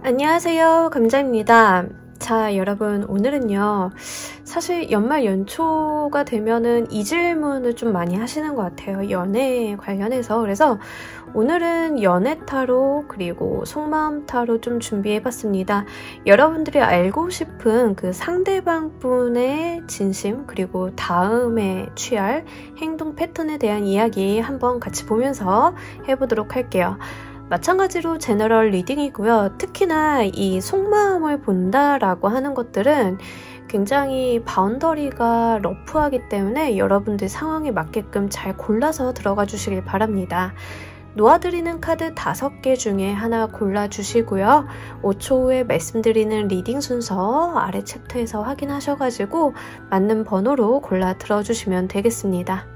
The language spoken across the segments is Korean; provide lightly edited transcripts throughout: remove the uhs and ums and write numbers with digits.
안녕하세요, 감자입니다. 자, 여러분, 오늘은요, 사실 연말 연초가 되면은 이 질문을 좀 많이 하시는 것 같아요. 연애 관련해서. 그래서 오늘은 연애 타로 그리고 속마음 타로 좀 준비해봤습니다. 여러분들이 알고 싶은 그 상대방 분의 진심 그리고 다음에 취할 행동 패턴에 대한 이야기 한번 같이 보면서 해보도록 할게요. 마찬가지로 제너럴 리딩이고요. 특히나 이 속마음을 본다라고 하는 것들은 굉장히 바운더리가 러프하기 때문에 여러분들 상황에 맞게끔 잘 골라서 들어가 주시길 바랍니다. 놓아드리는 카드 5개 중에 하나 골라주시고요. 5초 후에 말씀드리는 리딩 순서 아래 챕터에서 확인하셔가지고 맞는 번호로 골라 들어주시면 되겠습니다.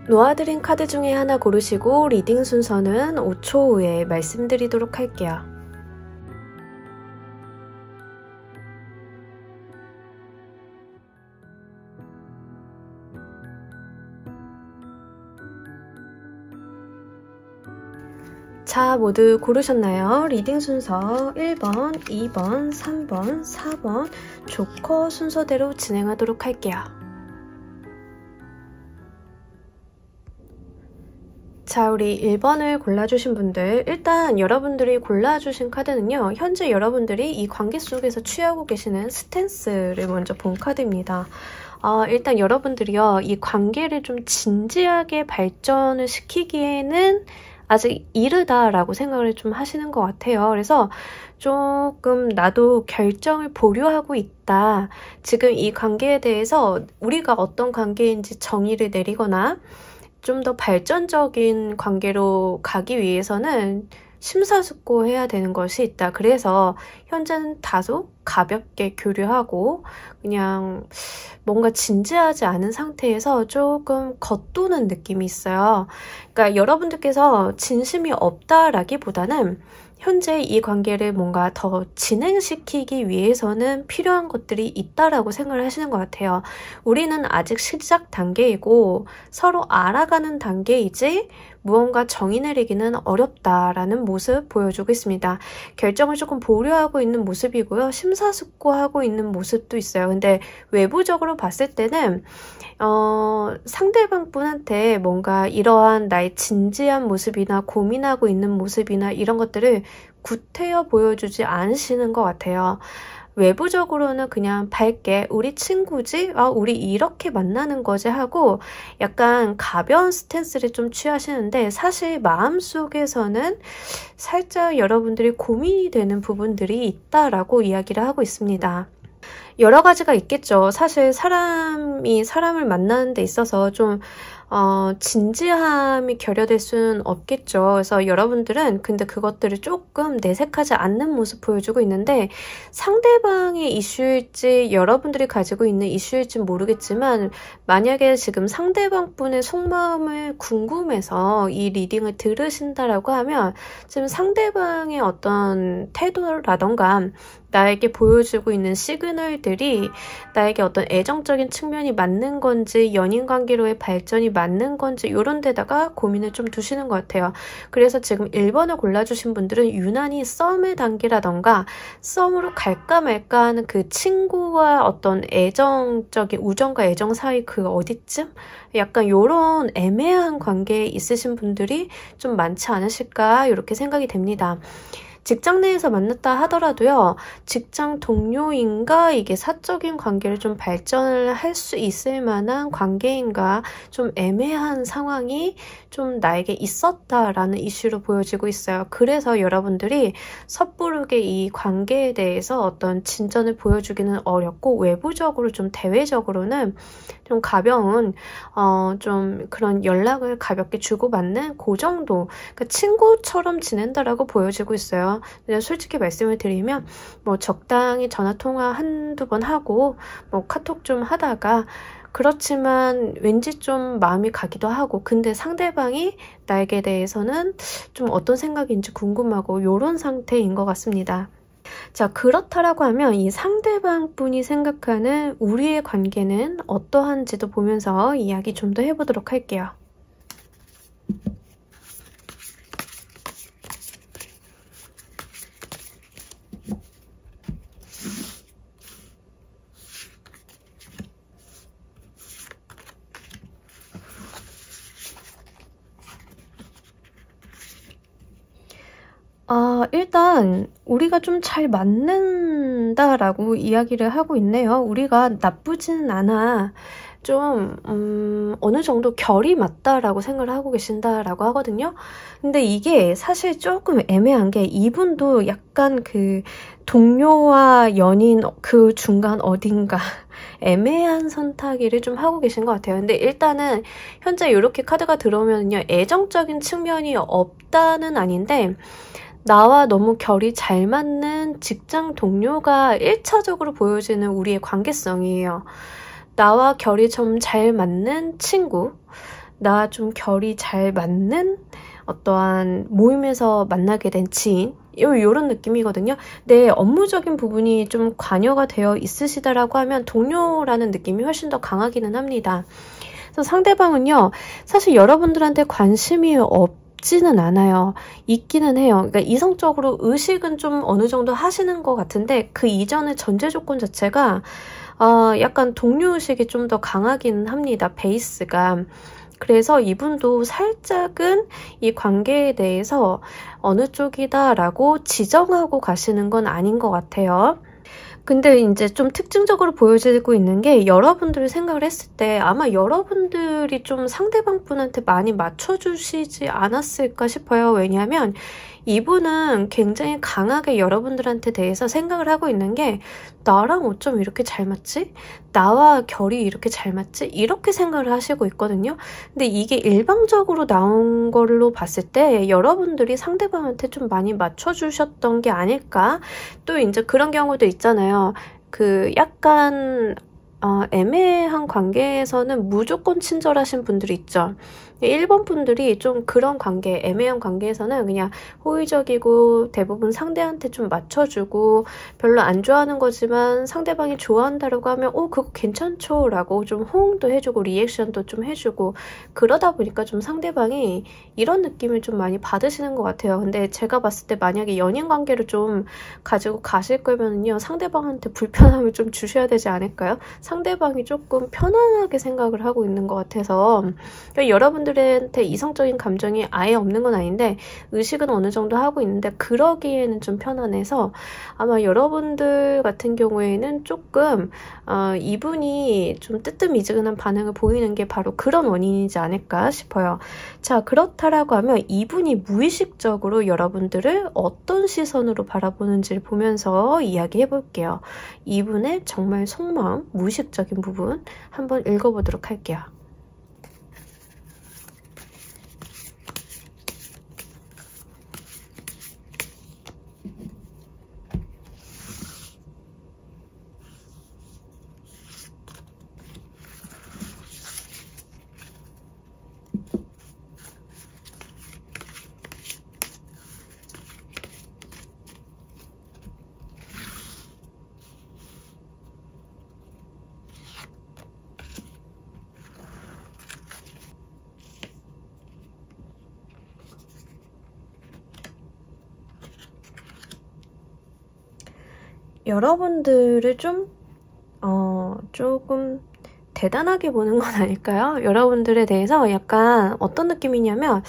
놓아드린 카드 중에 하나 고르시고 리딩 순서는 5초 후에 말씀드리도록 할게요. 자, 모두 고르셨나요? 리딩 순서 1번, 2번, 3번, 4번 조커 순서대로 진행하도록 할게요. 자, 우리 1번을 골라주신 분들, 일단 여러분들이 골라주신 카드는요, 현재 여러분들이 이 관계 속에서 취하고 계시는 스탠스를 먼저 본 카드입니다. 일단 여러분들이요, 이 관계를 좀 진지하게 발전을 시키기에는 아직 이르다라고 생각을 좀 하시는 것 같아요. 그래서 조금 나도 결정을 보류하고 있다. 지금 이 관계에 대해서 우리가 어떤 관계인지 정의를 내리거나 좀 더 발전적인 관계로 가기 위해서는 심사숙고해야 되는 것이 있다. 그래서 현재는 다소 가볍게 교류하고 그냥 뭔가 진지하지 않은 상태에서 조금 겉도는 느낌이 있어요. 그러니까 여러분들께서 진심이 없다라기보다는 현재 이 관계를 뭔가 더 진행시키기 위해서는 필요한 것들이 있다라고 생각을 하시는 것 같아요. 우리는 아직 시작 단계이고 서로 알아가는 단계이지 무언가 정의 내리기는 어렵다라는 모습 보여주고 있습니다. 결정을 조금 보류하고 있는 모습이고요. 심사숙고하고 있는 모습도 있어요. 근데 외부적으로 봤을 때는 상대방 분한테 뭔가 이러한 나의 진지한 모습이나 고민하고 있는 모습이나 이런 것들을 구태여 보여주지 않으시는 것 같아요. 외부적으로는 그냥 밝게 우리 친구지? 우리 이렇게 만나는 거지? 하고 약간 가벼운 스탠스를 좀 취하시는데 사실 마음속에서는 살짝 여러분들이 고민이 되는 부분들이 있다라고 이야기를 하고 있습니다. 여러 가지가 있겠죠. 사실 사람이 사람을 만나는 데 있어서 좀 진지함이 결여될 수는 없겠죠. 그래서 여러분들은 근데 그것들을 조금 내색하지 않는 모습 보여주고 있는데 상대방의 이슈일지 여러분들이 가지고 있는 이슈일지 모르겠지만 만약에 지금 상대방 분의 속마음을 궁금해서 이 리딩을 들으신다라고 하면 지금 상대방의 어떤 태도라던가 나에게 보여주고 있는 시그널들이 나에게 어떤 애정적인 측면이 맞는 건지 연인 관계로의 발전이 맞는 건지 이런 데다가 고민을 좀 두시는 것 같아요. 그래서 지금 1번을 골라주신 분들은 유난히 썸의 단계라던가 썸으로 갈까 말까 하는 그 친구와 어떤 애정적인 우정과 애정 사이 그 어디쯤? 약간 이런 애매한 관계에 있으신 분들이 좀 많지 않으실까 이렇게 생각이 됩니다. 직장 내에서 만났다 하더라도요. 직장 동료인가 이게 사적인 관계를 좀 발전을 할 수 있을 만한 관계인가 좀 애매한 상황이 좀 나에게 있었다라는 이슈로 보여지고 있어요. 그래서 여러분들이 섣부르게 이 관계에 대해서 어떤 진전을 보여주기는 어렵고 외부적으로 좀 대외적으로는 좀 가벼운 좀 그런 연락을 가볍게 주고받는 그 정도 그러니까 친구처럼 지낸다라고 보여지고 있어요. 그냥 솔직히 말씀을 드리면 뭐 적당히 전화통화 한두 번 하고 뭐 카톡 좀 하다가 그렇지만 왠지 좀 마음이 가기도 하고 근데 상대방이 나에게 대해서는 좀 어떤 생각인지 궁금하고 이런 상태인 것 같습니다. 자, 그렇다라고 하면 이 상대방 분이 생각하는 우리의 관계는 어떠한지도 보면서 이야기 좀 더 해보도록 할게요. 일단 우리가 좀 잘 맞는다라고 이야기를 하고 있네요. 우리가 나쁘지는 않아. 좀 어느 정도 결이 맞다라고 생각을 하고 계신다라고 하거든요. 근데 이게 사실 조금 애매한 게 이분도 약간 그 동료와 연인 그 중간 어딘가 애매한 선택을 좀 하고 계신 것 같아요. 근데 일단은 현재 이렇게 카드가 들어오면요. 애정적인 측면이 없다는 아닌데 나와 너무 결이 잘 맞는 직장 동료가 1차적으로 보여지는 우리의 관계성이에요. 나와 결이 좀 잘 맞는 친구, 나와 좀 결이 잘 맞는 어떠한 모임에서 만나게 된 지인, 이런 느낌이거든요. 내 업무적인 부분이 좀 관여가 되어 있으시다라고 하면 동료라는 느낌이 훨씬 더 강하기는 합니다. 그래서 상대방은요, 사실 여러분들한테 관심이 없지는 않아요. 있기는 해요. 그러니까 이성적으로 의식은 좀 어느 정도 하시는 것 같은데 그 이전의 전제 조건 자체가 약간 동료의식이 좀 더 강하긴 합니다. 베이스가. 그래서 이분도 살짝은 이 관계에 대해서 어느 쪽이다라고 지정하고 가시는 건 아닌 것 같아요. 근데 이제 좀 특징적으로 보여지고 있는 게 여러분들이 생각을 했을 때 아마 여러분들이 좀 상대방 분한테 많이 맞춰주시지 않았을까 싶어요. 왜냐하면 이분은 굉장히 강하게 여러분들한테 대해서 생각을 하고 있는 게 나랑 어쩜 이렇게 잘 맞지? 나와 결이 이렇게 잘 맞지? 이렇게 생각을 하시고 있거든요. 근데 이게 일방적으로 나온 걸로 봤을 때 여러분들이 상대방한테 좀 많이 맞춰주셨던 게 아닐까? 또 이제 그런 경우도 있잖아요. 그 약간 애매한 관계에서는 무조건 친절하신 분들이 있죠. 1번 분들이 좀 그런 관계, 애매한 관계에서는 그냥 호의적이고 대부분 상대한테 좀 맞춰주고 별로 안 좋아하는 거지만 상대방이 좋아한다라고 하면 그거 괜찮죠? 라고 좀 호응도 해주고 리액션도 좀 해주고 그러다 보니까 좀 상대방이 이런 느낌을 좀 많이 받으시는 것 같아요. 근데 제가 봤을 때 만약에 연인 관계를 좀 가지고 가실 거면요. 상대방한테 불편함을 좀 주셔야 되지 않을까요? 상대방이 조금 편안하게 생각을 하고 있는 것 같아서 그러니까 여러분들한테 이성적인 감정이 아예 없는 건 아닌데 의식은 어느 정도 하고 있는데 그러기에는 좀 편안해서 아마 여러분들 같은 경우에는 조금 이분이 좀 뜨뜻미지근한 반응을 보이는 게 바로 그런 원인이지 않을까 싶어요. 자, 그렇다라고 하면 이분이 무의식적으로 여러분들을 어떤 시선으로 바라보는지를 보면서 이야기해 볼게요. 이분의 정말 속마음, 무의식적인 부분 한번 읽어보도록 할게요. 여러분들을 좀 조금 대단하게 보는 건 아닐까요? 여러분들에 대해서 약간 어떤 느낌이냐면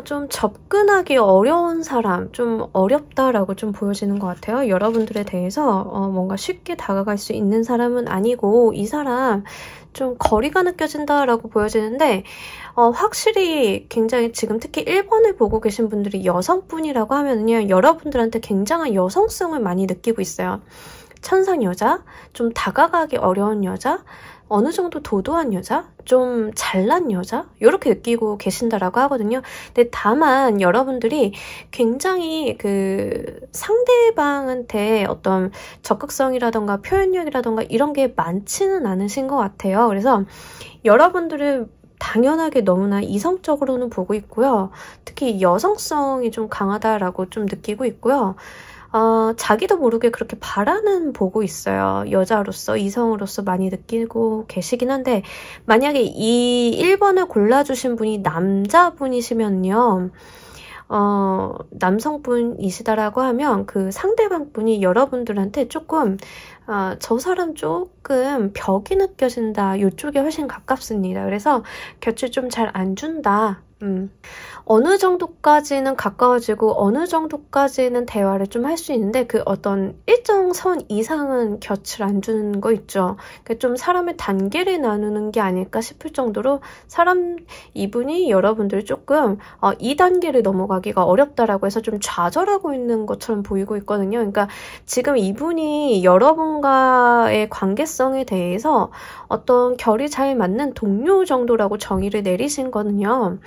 좀 접근하기 어려운 사람, 좀 어렵다라고 좀 보여지는 것 같아요. 여러분들에 대해서 뭔가 쉽게 다가갈 수 있는 사람은 아니고 이 사람 좀 거리가 느껴진다라고 보여지는데 확실히 굉장히 지금 특히 1번을 보고 계신 분들이 여성분이라고 하면요. 여러분들한테 굉장한 여성성을 많이 느끼고 있어요. 천상 여자, 좀 다가가기 어려운 여자, 어느 정도 도도한 여자, 좀 잘난 여자 이렇게 느끼고 계신다라고 하거든요. 근데 다만 여러분들이 굉장히 그 상대방한테 어떤 적극성이라던가 표현력이라던가 이런 게 많지는 않으신 것 같아요. 그래서 여러분들은 당연하게 너무나 이성적으로는 보고 있고요. 특히 여성성이 좀 강하다라고 좀 느끼고 있고요. 자기도 모르게 그렇게 바라는 보고 있어요. 여자로서, 이성으로서 많이 느끼고 계시긴 한데 만약에 이 1번을 골라주신 분이 남자분이시면요. 남성분이시다라고 하면 그 상대방 분이 여러분들한테 조금 저 사람 조금 벽이 느껴진다. 이쪽에 훨씬 가깝습니다. 그래서 곁을 좀 잘 안 준다. 어느 정도까지는 가까워지고 어느 정도까지는 대화를 좀 할 수 있는데 그 어떤 일정 선 이상은 곁을 안 주는 거 있죠. 그러니까 좀 사람의 단계를 나누는 게 아닐까 싶을 정도로 이분이 여러분들 조금 이 단계를 넘어가기가 어렵다라고 해서 좀 좌절하고 있는 것처럼 보이고 있거든요. 그러니까 지금 이분이 여러분과의 관계성에 대해서 어떤 결이 잘 맞는 동료 정도라고 정의를 내리신 거는요.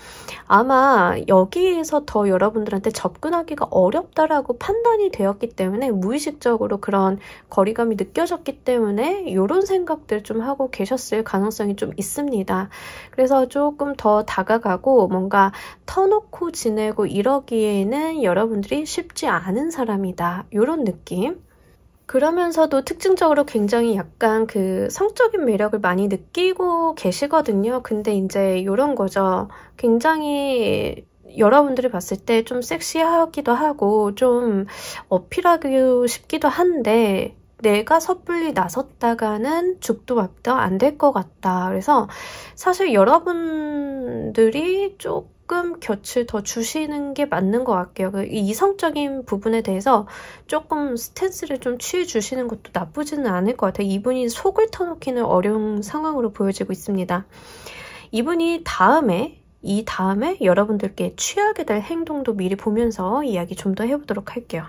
아마 여기에서 더 여러분들한테 접근하기가 어렵다라고 판단이 되었기 때문에 무의식적으로 그런 거리감이 느껴졌기 때문에 이런 생각들 좀 하고 계셨을 가능성이 좀 있습니다. 그래서 조금 더 다가가고 뭔가 터놓고 지내고 이러기에는 여러분들이 쉽지 않은 사람이다. 이런 느낌. 그러면서도 특징적으로 굉장히 약간 그 성적인 매력을 많이 느끼고 계시거든요. 근데 이제 이런 거죠. 굉장히 여러분들이 봤을 때 좀 섹시하기도 하고 좀 어필하고 싶기도 한데 내가 섣불리 나섰다가는 죽도 밥도 안 될 것 같다. 그래서 사실 여러분들이 조금 곁을 더 주시는 게 맞는 것 같아요. 이 이성적인 부분에 대해서 조금 스탠스를 좀 취해 주시는 것도 나쁘지는 않을 것 같아요. 이분이 속을 터놓기는 어려운 상황으로 보여지고 있습니다. 이분이 이 다음에 여러분들께 취하게 될 행동도 미리 보면서 이야기 좀 더 해보도록 할게요.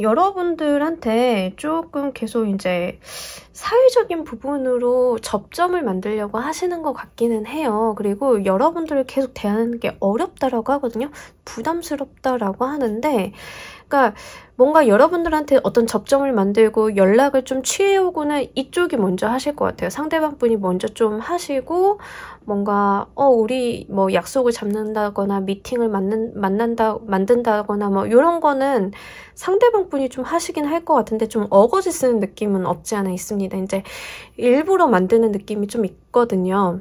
여러분들한테 조금 계속 이제 사회적인 부분으로 접점을 만들려고 하시는 것 같기는 해요. 그리고 여러분들을 계속 대하는 게 어렵다라고 하거든요. 부담스럽다라고 하는데 그러니까 뭔가 여러분들한테 어떤 접점을 만들고 연락을 좀 취해오고는 이쪽이 먼저 하실 것 같아요. 상대방 분이 먼저 좀 하시고 뭔가 우리 뭐 약속을 잡는다거나 미팅을 만든다거나 뭐 이런 거는 상대방 분이 좀 하시긴 할 것 같은데 좀 어거지 쓰는 느낌은 없지 않아 있습니다. 이제 일부러 만드는 느낌이 좀 있거든요.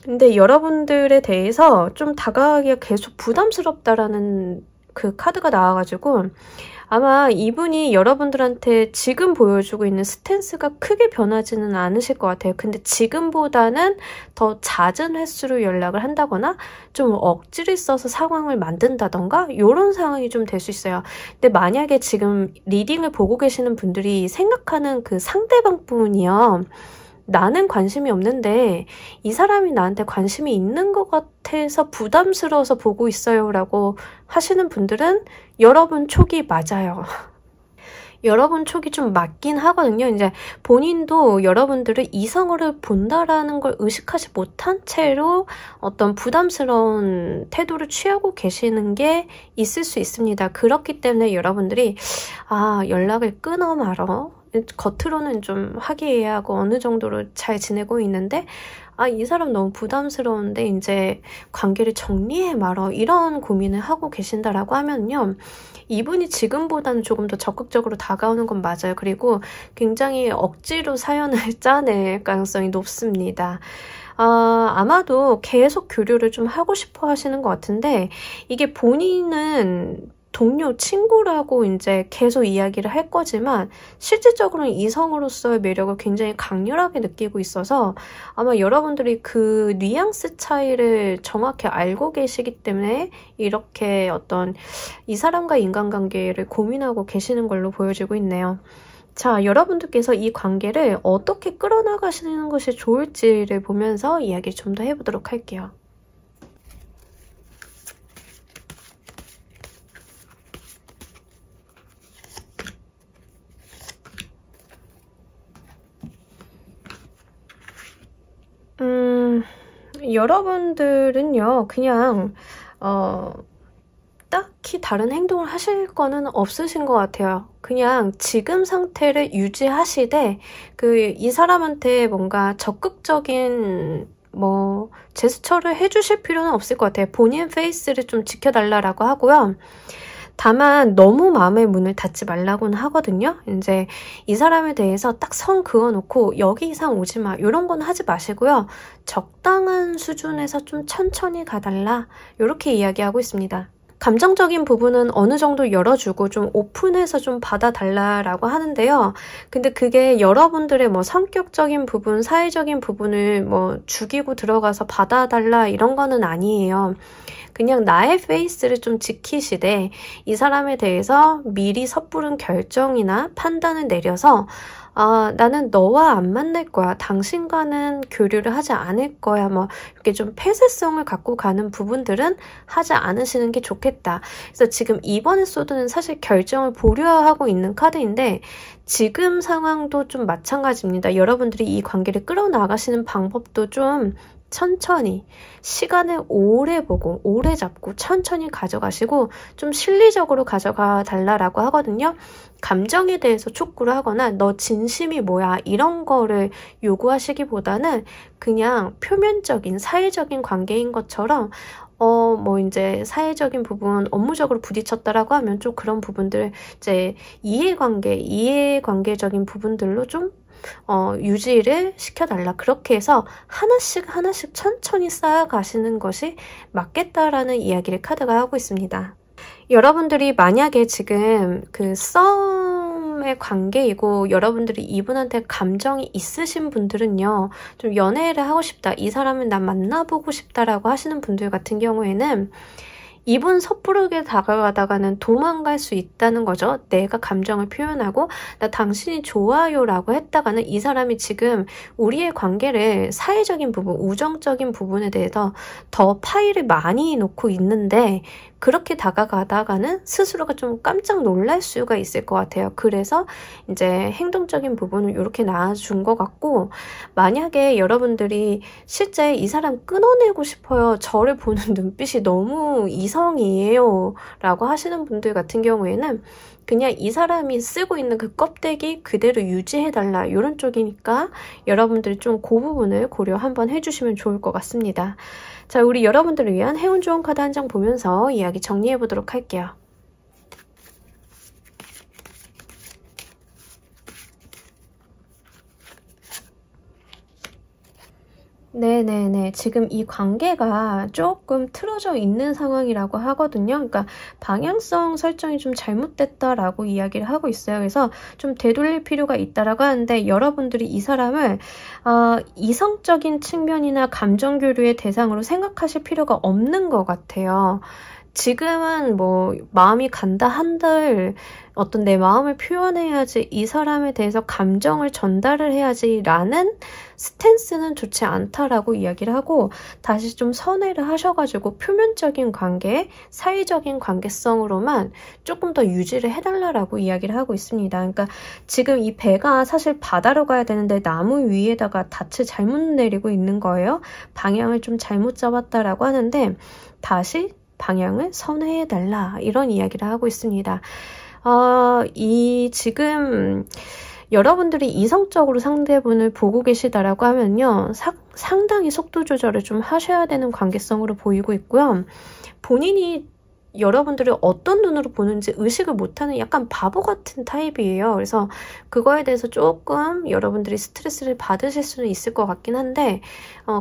근데 여러분들에 대해서 좀 다가가기가 계속 부담스럽다라는 그 카드가 나와가지고 아마 이분이 여러분들한테 지금 보여주고 있는 스탠스가 크게 변하지는 않으실 것 같아요. 근데 지금보다는 더 잦은 횟수로 연락을 한다거나 좀 억지를 써서 상황을 만든다던가 이런 상황이 좀 될 수 있어요. 근데 만약에 지금 리딩을 보고 계시는 분들이 생각하는 그 상대방 분이요. 나는 관심이 없는데 이 사람이 나한테 관심이 있는 것 같아서 부담스러워서 보고 있어요 라고 하시는 분들은 여러분 촉이 맞아요. 여러분 촉이 좀 맞긴 하거든요. 이제 본인도 여러분들을 이성으로 본다라는 걸 의식하지 못한 채로 어떤 부담스러운 태도를 취하고 계시는 게 있을 수 있습니다. 그렇기 때문에 여러분들이 연락을 끊어 말어. 겉으로는 좀 화기애애하고 어느 정도로 잘 지내고 있는데 아, 이 사람 너무 부담스러운데 이제 관계를 정리해 말어 이런 고민을 하고 계신다라고 하면요. 이분이 지금보다는 조금 더 적극적으로 다가오는 건 맞아요. 그리고 굉장히 억지로 사연을 짜낼 가능성이 높습니다. 아마도 계속 교류를 좀 하고 싶어 하시는 것 같은데 이게 본인은 동료, 친구라고 이제 계속 이야기를 할 거지만 실질적으로는 이성으로서의 매력을 굉장히 강렬하게 느끼고 있어서 아마 여러분들이 그 뉘앙스 차이를 정확히 알고 계시기 때문에 이렇게 어떤 이 사람과 인간관계를 고민하고 계시는 걸로 보여지고 있네요. 자, 여러분들께서 이 관계를 어떻게 끌어나가시는 것이 좋을지를 보면서 이야기를 좀 더 해보도록 할게요. 여러분들은요, 그냥, 딱히 다른 행동을 하실 거는 없으신 것 같아요. 그냥 지금 상태를 유지하시되, 이 사람한테 뭔가 적극적인, 제스처를 해주실 필요는 없을 것 같아요. 본인 페이스를 좀 지켜달라고 하고요. 다만 너무 마음의 문을 닫지 말라고는 하거든요. 이제 이 사람에 대해서 딱 선 그어놓고 여기 이상 오지 마 이런 건 하지 마시고요. 적당한 수준에서 좀 천천히 가달라 이렇게 이야기하고 있습니다. 감정적인 부분은 어느 정도 열어주고 좀 오픈해서 좀 받아달라고 하는데요. 근데 그게 여러분들의 성격적인 부분, 사회적인 부분을 죽이고 들어가서 받아달라 이런 거는 아니에요. 그냥 나의 페이스를 좀 지키시되 이 사람에 대해서 미리 섣부른 결정이나 판단을 내려서 나는 너와 안 만날 거야. 당신과는 교류를 하지 않을 거야. 이렇게 좀 폐쇄성을 갖고 가는 부분들은 하지 않으시는 게 좋겠다. 그래서 지금 이번 에피소드는 사실 결정을 보류하고 있는 카드인데 지금 상황도 좀 마찬가지입니다. 여러분들이 이 관계를 끌어나가시는 방법도 좀 천천히 시간을 오래 보고 오래 잡고 천천히 가져가시고 좀 실리적으로 가져가 달라고 하거든요. 감정에 대해서 촉구를 하거나 너 진심이 뭐야 이런 거를 요구하시기보다는 그냥 표면적인 사회적인 관계인 것처럼 이제 사회적인 부분, 업무적으로 부딪혔다라고 하면 좀 그런 부분들, 이제 이해관계적인 부분들로 좀 유지를 시켜달라. 그렇게 해서 하나씩 천천히 쌓아가시는 것이 맞겠다라는 이야기를 카드가 하고 있습니다. 여러분들이 만약에 지금 썸의 관계이고 여러분들이 이분한테 감정이 있으신 분들은요. 좀 연애를 하고 싶다. 이 사람을 난 만나보고 싶다라고 하시는 분들 같은 경우에는 이분 섣부르게 다가가다가는 도망갈 수 있다는 거죠. 내가 감정을 표현하고 나 당신이 좋아요 라고 했다가는 이 사람이 지금 우리의 관계를 사회적인 부분, 우정적인 부분에 대해서 더 파일을 많이 놓고 있는데 그렇게 다가가다가는 스스로가 좀 깜짝 놀랄 수가 있을 것 같아요. 그래서 이제 행동적인 부분을 이렇게 나와준 것 같고 만약에 여러분들이 실제 이 사람 끊어내고 싶어요. 저를 보는 눈빛이 너무 이성이에요 라고 하시는 분들 같은 경우에는 그냥 이 사람이 쓰고 있는 그 껍데기 그대로 유지해달라 이런 쪽이니까 여러분들이 좀 그 부분을 고려 한번 해주시면 좋을 것 같습니다. 자, 우리 여러분들을 위한 행운 좋은 카드 한 장 보면서 이야기 정리해 보도록 할게요. 네네네. 지금 이 관계가 조금 틀어져 있는 상황이라고 하거든요. 그러니까 방향성 설정이 좀 잘못됐다라고 이야기를 하고 있어요. 그래서 좀 되돌릴 필요가 있다라고 하는데 여러분들이 이 사람을 이성적인 측면이나 감정 교류의 대상으로 생각하실 필요가 없는 것 같아요. 지금은 마음이 간다 한들 어떤 내 마음을 표현해야지 이 사람에 대해서 감정을 전달을 해야지 라는 스탠스는 좋지 않다라고 이야기를 하고 다시 좀 선회를 하셔가지고 표면적인 관계, 사회적인 관계성으로만 조금 더 유지를 해달라고 이야기를 하고 있습니다. 그러니까 지금 이 배가 사실 바다로 가야 되는데 나무 위에다가 닻을 잘못 내리고 있는 거예요. 방향을 좀 잘못 잡았다라고 하는데 다시 방향을 선회해달라 이런 이야기를 하고 있습니다. 지금 여러분들이 이성적으로 상대분을 보고 계시다라고 하면요. 상당히 속도 조절을 좀 하셔야 되는 관계성으로 보이고 있고요. 본인이 여러분들이 어떤 눈으로 보는지 의식을 못하는 약간 바보 같은 타입이에요. 그래서 그거에 대해서 조금 여러분들이 스트레스를 받으실 수는 있을 것 같긴 한데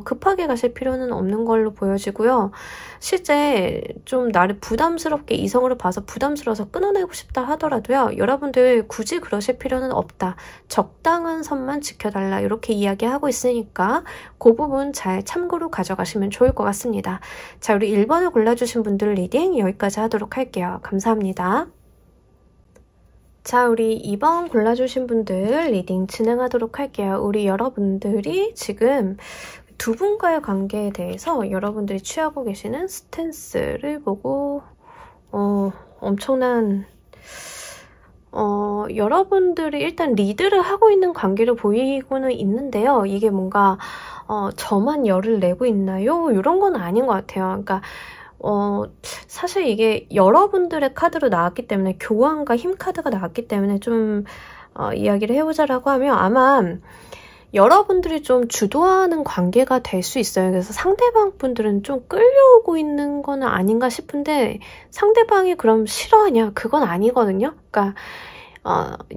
급하게 가실 필요는 없는 걸로 보여지고요. 실제 좀 나를 부담스럽게 이성으로 봐서 부담스러워서 끊어내고 싶다 하더라도요. 여러분들 굳이 그러실 필요는 없다. 적당한 선만 지켜달라 이렇게 이야기하고 있으니까 그 부분 잘 참고로 가져가시면 좋을 것 같습니다. 자, 우리 1번을 골라주신 분들 리딩 여기까지 하도록 할게요. 감사합니다. 자, 우리 2번 골라주신 분들 리딩 진행하도록 할게요. 우리 여러분들이 지금 두 분과의 관계에 대해서 여러분들이 취하고 계시는 스탠스를 보고 엄청난 여러분들이 일단 리드를 하고 있는 관계를 보이고는 있는데요. 이게 뭔가 저만 열을 내고 있나요? 이런 건 아닌 것 같아요. 그러니까 사실 이게 여러분들의 카드로 나왔기 때문에 교환과 힘 카드가 나왔기 때문에 좀 이야기를 해보자라고 하면 아마 여러분들이 좀 주도하는 관계가 될 수 있어요. 그래서 상대방 분들은 좀 끌려오고 있는 건 아닌가 싶은데 상대방이 그럼 싫어하냐? 그건 아니거든요. 그러니까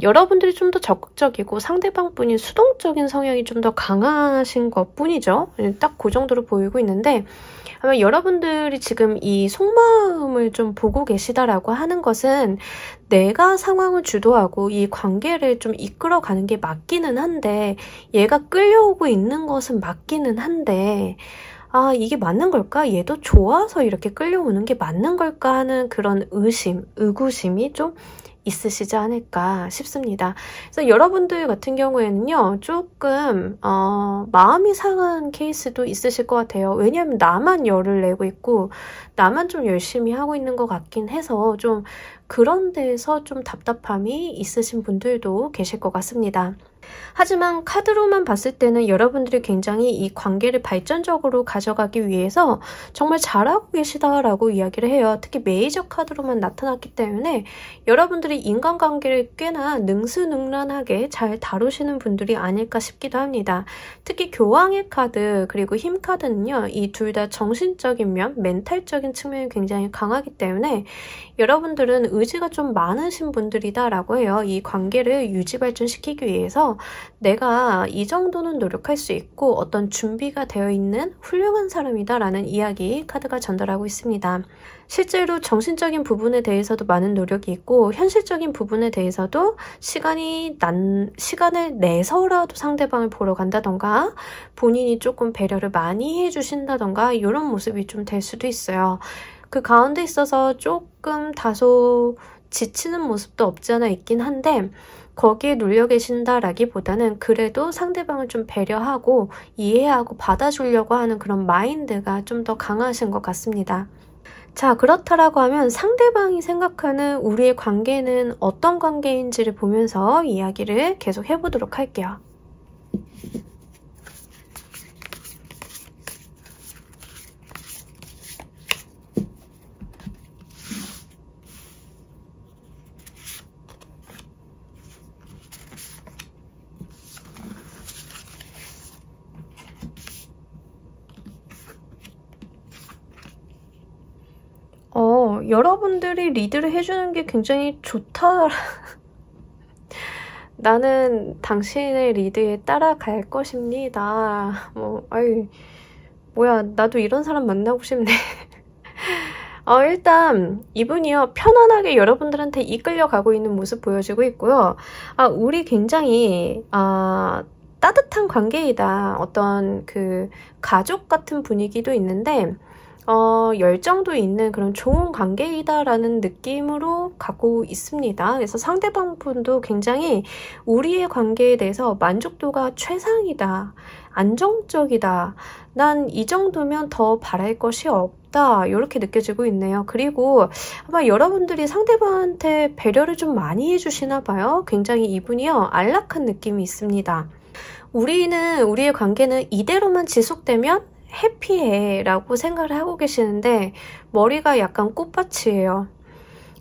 여러분들이 좀 더 적극적이고 상대방 분이 수동적인 성향이 좀 더 강하신 것 뿐이죠. 딱 그 정도로 보이고 있는데 아마 여러분들이 지금 이 속마음을 좀 보고 계시다라고 하는 것은 내가 상황을 주도하고 이 관계를 좀 이끌어가는 게 맞기는 한데 얘가 끌려오고 있는 것은 맞기는 한데 이게 맞는 걸까? 얘도 좋아서 이렇게 끌려오는 게 맞는 걸까 하는 그런 의구심이 좀 있으시지 않을까 싶습니다. 그래서 여러분들 같은 경우에는요, 조금 마음이 상한 케이스도 있으실 것 같아요. 왜냐하면 나만 열을 내고 있고 나만 좀 열심히 하고 있는 것 같긴 해서 좀 그런 데서 좀 답답함이 있으신 분들도 계실 것 같습니다. 하지만 카드로만 봤을 때는 여러분들이 굉장히 이 관계를 발전적으로 가져가기 위해서 정말 잘하고 계시다라고 이야기를 해요. 특히 메이저 카드로만 나타났기 때문에 여러분들이 인간관계를 꽤나 능수능란하게 잘 다루시는 분들이 아닐까 싶기도 합니다. 특히 교황의 카드 그리고 힘 카드는요. 이 둘 다 정신적인 면, 멘탈적인 측면이 굉장히 강하기 때문에 여러분들은 의지가 좀 많으신 분들이다라고 해요. 이 관계를 유지 발전시키기 위해서 내가 이 정도는 노력할 수 있고 어떤 준비가 되어 있는 훌륭한 사람이다라는 이야기 카드가 전달하고 있습니다. 실제로 정신적인 부분에 대해서도 많은 노력이 있고 현실적인 부분에 대해서도 시간을 내서라도 상대방을 보러 간다던가 본인이 조금 배려를 많이 해주신다던가 이런 모습이 좀 될 수도 있어요. 그 가운데 있어서 조금 다소 지치는 모습도 없지 않아 있긴 한데 거기에 눌려 계신다라기보다는 그래도 상대방을 좀 배려하고 이해하고 받아주려고 하는 그런 마인드가 좀 더 강하신 것 같습니다. 자, 그렇다라고 하면 상대방이 생각하는 우리의 관계는 어떤 관계인지를 보면서 이야기를 계속 해보도록 할게요. 여러분들이 리드를 해주는 게 굉장히 좋다. 나는 당신의 리드에 따라갈 것입니다. 뭐야, 나도 이런 사람 만나고 싶네. 일단 이분이요, 편안하게 여러분들한테 이끌려가고 있는 모습 보여지고 있고요. 우리 굉장히 따뜻한 관계이다. 어떤 그 가족 같은 분위기도 있는데 열정도 있는 그런 좋은 관계이다라는 느낌으로 가고 있습니다. 그래서 상대방 분도 굉장히 우리의 관계에 대해서 만족도가 최상이다. 안정적이다. 난 이 정도면 더 바랄 것이 없다. 이렇게 느껴지고 있네요. 그리고 아마 여러분들이 상대방한테 배려를 좀 많이 해주시나 봐요. 굉장히 이분이요, 안락한 느낌이 있습니다. 우리의 관계는 이대로만 지속되면 해피해 라고 생각을 하고 계시는데 머리가 약간 꽃밭이에요.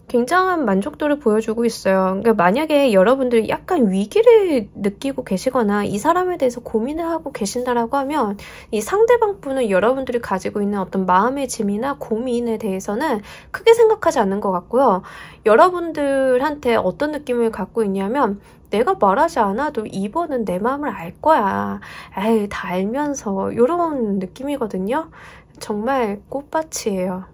굉장한 만족도를 보여주고 있어요. 그러니까 만약에 여러분들이 약간 위기를 느끼고 계시거나 이 사람에 대해서 고민을 하고 계신다라고 하면 이 상대방 분은 여러분들이 가지고 있는 어떤 마음의 짐이나 고민에 대해서는 크게 생각하지 않는 것 같고요. 여러분들한테 어떤 느낌을 갖고 있냐면 내가 말하지 않아도 이번은 내 마음을 알 거야. 에이, 다 알면서 이런 느낌이거든요. 정말 꽃밭이에요.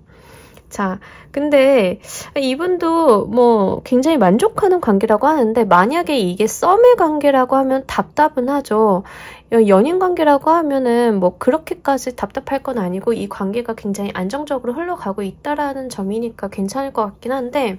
자, 근데 이분도 뭐 굉장히 만족하는 관계라고 하는데 만약에 이게 썸의 관계라고 하면 답답은 하죠. 연인 관계라고 하면은 뭐 그렇게까지 답답할 건 아니고 이 관계가 굉장히 안정적으로 흘러가고 있다라는 점이니까 괜찮을 것 같긴 한데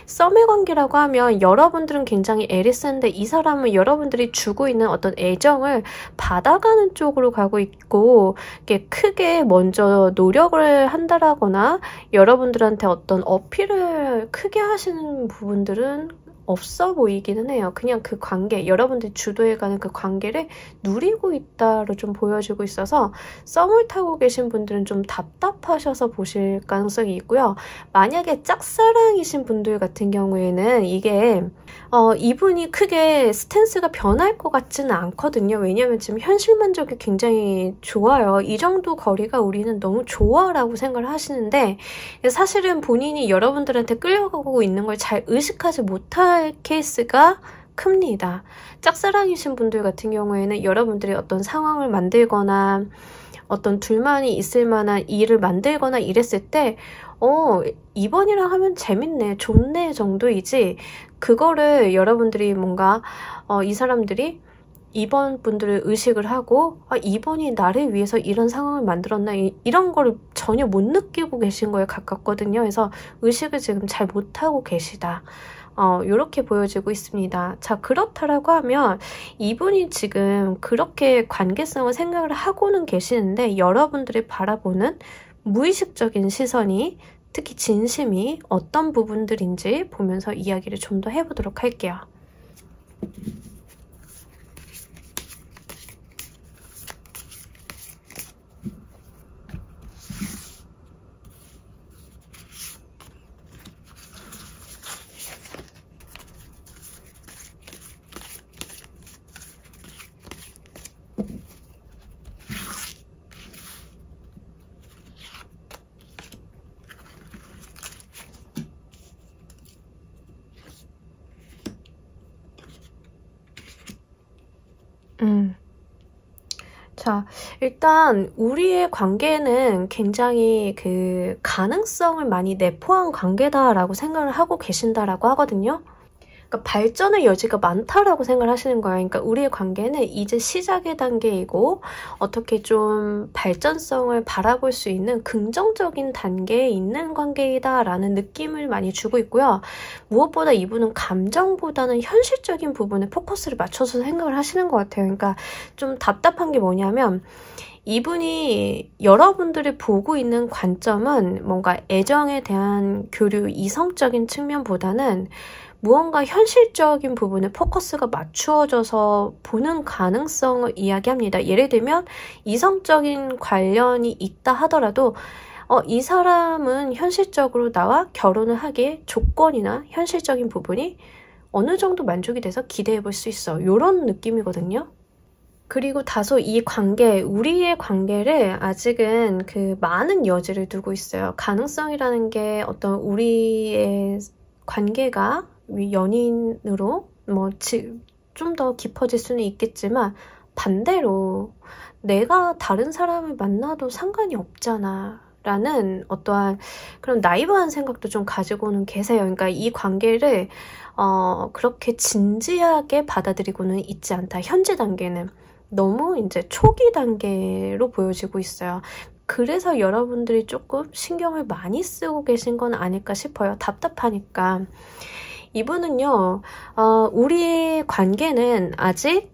썸의 관계라고 하면 여러분들은 굉장히 애를 쓰는데 이 사람은 여러분들이 주고 있는 어떤 애정을 받아가는 쪽으로 가고 있고 이게 크게 먼저 노력을 한다라거나 여러분들한테 어떤 어필을 크게 하시는 부분들은 없어 보이기는 해요. 그냥 그 관계, 여러분들이 주도해가는 그 관계를 누리고 있다로 좀 보여지고 있어서 썸을 타고 계신 분들은 좀 답답하셔서 보실 가능성이 있고요. 만약에 짝사랑이신 분들 같은 경우에는 이게 이분이 크게 스탠스가 변할 것 같지는 않거든요. 왜냐면 지금 현실 만족이 굉장히 좋아요. 이 정도 거리가 우리는 너무 좋아라고 생각을 하시는데 사실은 본인이 여러분들한테 끌려가고 있는 걸 잘 의식하지 못할 케이스가 큽니다. 짝사랑이신 분들 같은 경우에는 여러분들이 어떤 상황을 만들거나 어떤 둘만이 있을 만한 일을 만들거나 이랬을 때 이번이랑 하면 재밌네, 좋네 정도이지 그거를 여러분들이 뭔가 이 사람들이 이번 분들을 의식을 하고 이번이 나를 위해서 이런 상황을 만들었나 이런 거를 전혀 못 느끼고 계신 거에 가깝거든요. 그래서 의식을 지금 잘 못하고 계시다. 이렇게 보여지고 있습니다. 자, 그렇다라고 하면 이분이 지금 그렇게 관계성을 생각을 하고는 계시는데 여러분들이 바라보는 무의식적인 시선이 특히 진심이 어떤 부분들인지 보면서 이야기를 좀 더 해보도록 할게요. 자, 일단 우리의 관계는 굉장히 그 가능성을 많이 내포한 관계다라고 생각을 하고 계신다라고 하거든요. 그러니까 발전의 여지가 많다라고 생각을 하시는 거예요. 그러니까 우리의 관계는 이제 시작의 단계이고 어떻게 좀 발전성을 바라볼 수 있는 긍정적인 단계에 있는 관계이다라는 느낌을 많이 주고 있고요. 무엇보다 이분은 감정보다는 현실적인 부분에 포커스를 맞춰서 생각을 하시는 것 같아요. 그러니까 좀 답답한 게 뭐냐면 이분이 여러분들이 보고 있는 관점은 뭔가 애정에 대한 교류, 이성적인 측면보다는 무언가 현실적인 부분에 포커스가 맞추어져서 보는 가능성을 이야기합니다. 예를 들면 이성적인 관련이 있다 하더라도 이 사람은 현실적으로 나와 결혼을 하기에 조건이나 현실적인 부분이 어느 정도 만족이 돼서 기대해 볼 수 있어. 이런 느낌이거든요. 그리고 다소 이 관계, 우리의 관계를 아직은 그 많은 여지를 두고 있어요. 가능성이라는 게 어떤 우리의 관계가 연인으로 뭐 좀 더 깊어질 수는 있겠지만 반대로 내가 다른 사람을 만나도 상관이 없잖아 라는 어떠한 그런 나이브한 생각도 좀 가지고는 계세요. 그러니까 이 관계를 그렇게 진지하게 받아들이고는 있지 않다. 현재 단계는 너무 이제 초기 단계로 보여지고 있어요. 그래서 여러분들이 조금 신경을 많이 쓰고 계신 건 아닐까 싶어요. 답답하니까. 이분은요, 우리의 관계는 아직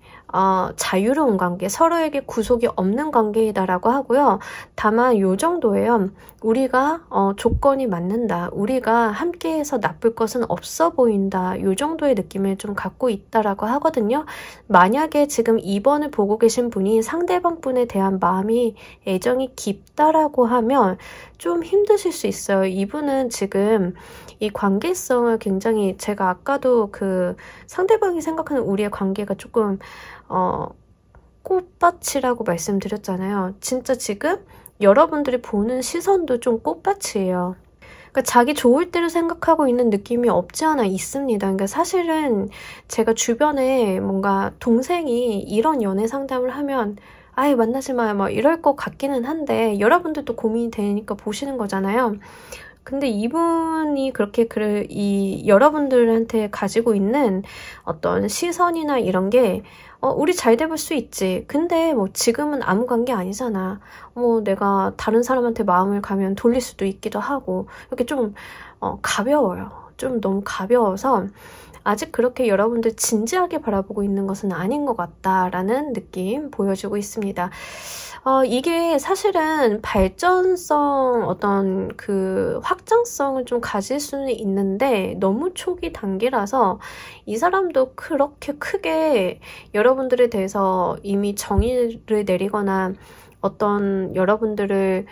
자유로운 관계, 서로에게 구속이 없는 관계이다라고 하고요. 다만 요 정도예요. 우리가 조건이 맞는다. 우리가 함께해서 나쁠 것은 없어 보인다. 이 정도의 느낌을 좀 갖고 있다라고 하거든요. 만약에 지금 2번을 보고 계신 분이 상대방 분에 대한 마음이 애정이 깊다라고 하면 좀 힘드실 수 있어요. 이분은 지금 이 관계성을 굉장히 제가 아까도 그 상대방이 생각하는 우리의 관계가 조금 꽃밭이라고 말씀드렸잖아요. 진짜 지금 여러분들이 보는 시선도 좀 꽃밭이에요. 그러니까 자기 좋을 대로 생각하고 있는 느낌이 없지 않아 있습니다. 그러니까 사실은 제가 주변에 뭔가 동생이 이런 연애 상담을 하면 아예 만나지 마요 막 이럴 것 같기는 한데 여러분들도 고민이 되니까 보시는 거잖아요. 근데 이분이 그렇게 여러분들한테 가지고 있는 어떤 시선이나 이런 게 우리 잘 돼볼 수 있지. 근데 뭐 지금은 아무 관계 아니잖아. 내가 다른 사람한테 마음을 가면 돌릴 수도 있기도 하고 이렇게 좀 가벼워요. 좀 너무 가벼워서 아직 그렇게 여러분들 진지하게 바라보고 있는 것은 아닌 것 같다라는 느낌 보여주고 있습니다. 이게 사실은 발전성 어떤 그 확장성을 좀 가질 수는 있는데 너무 초기 단계라서 이 사람도 그렇게 크게 여러분들에 대해서 이미 정의를 내리거나 어떤 여러분들을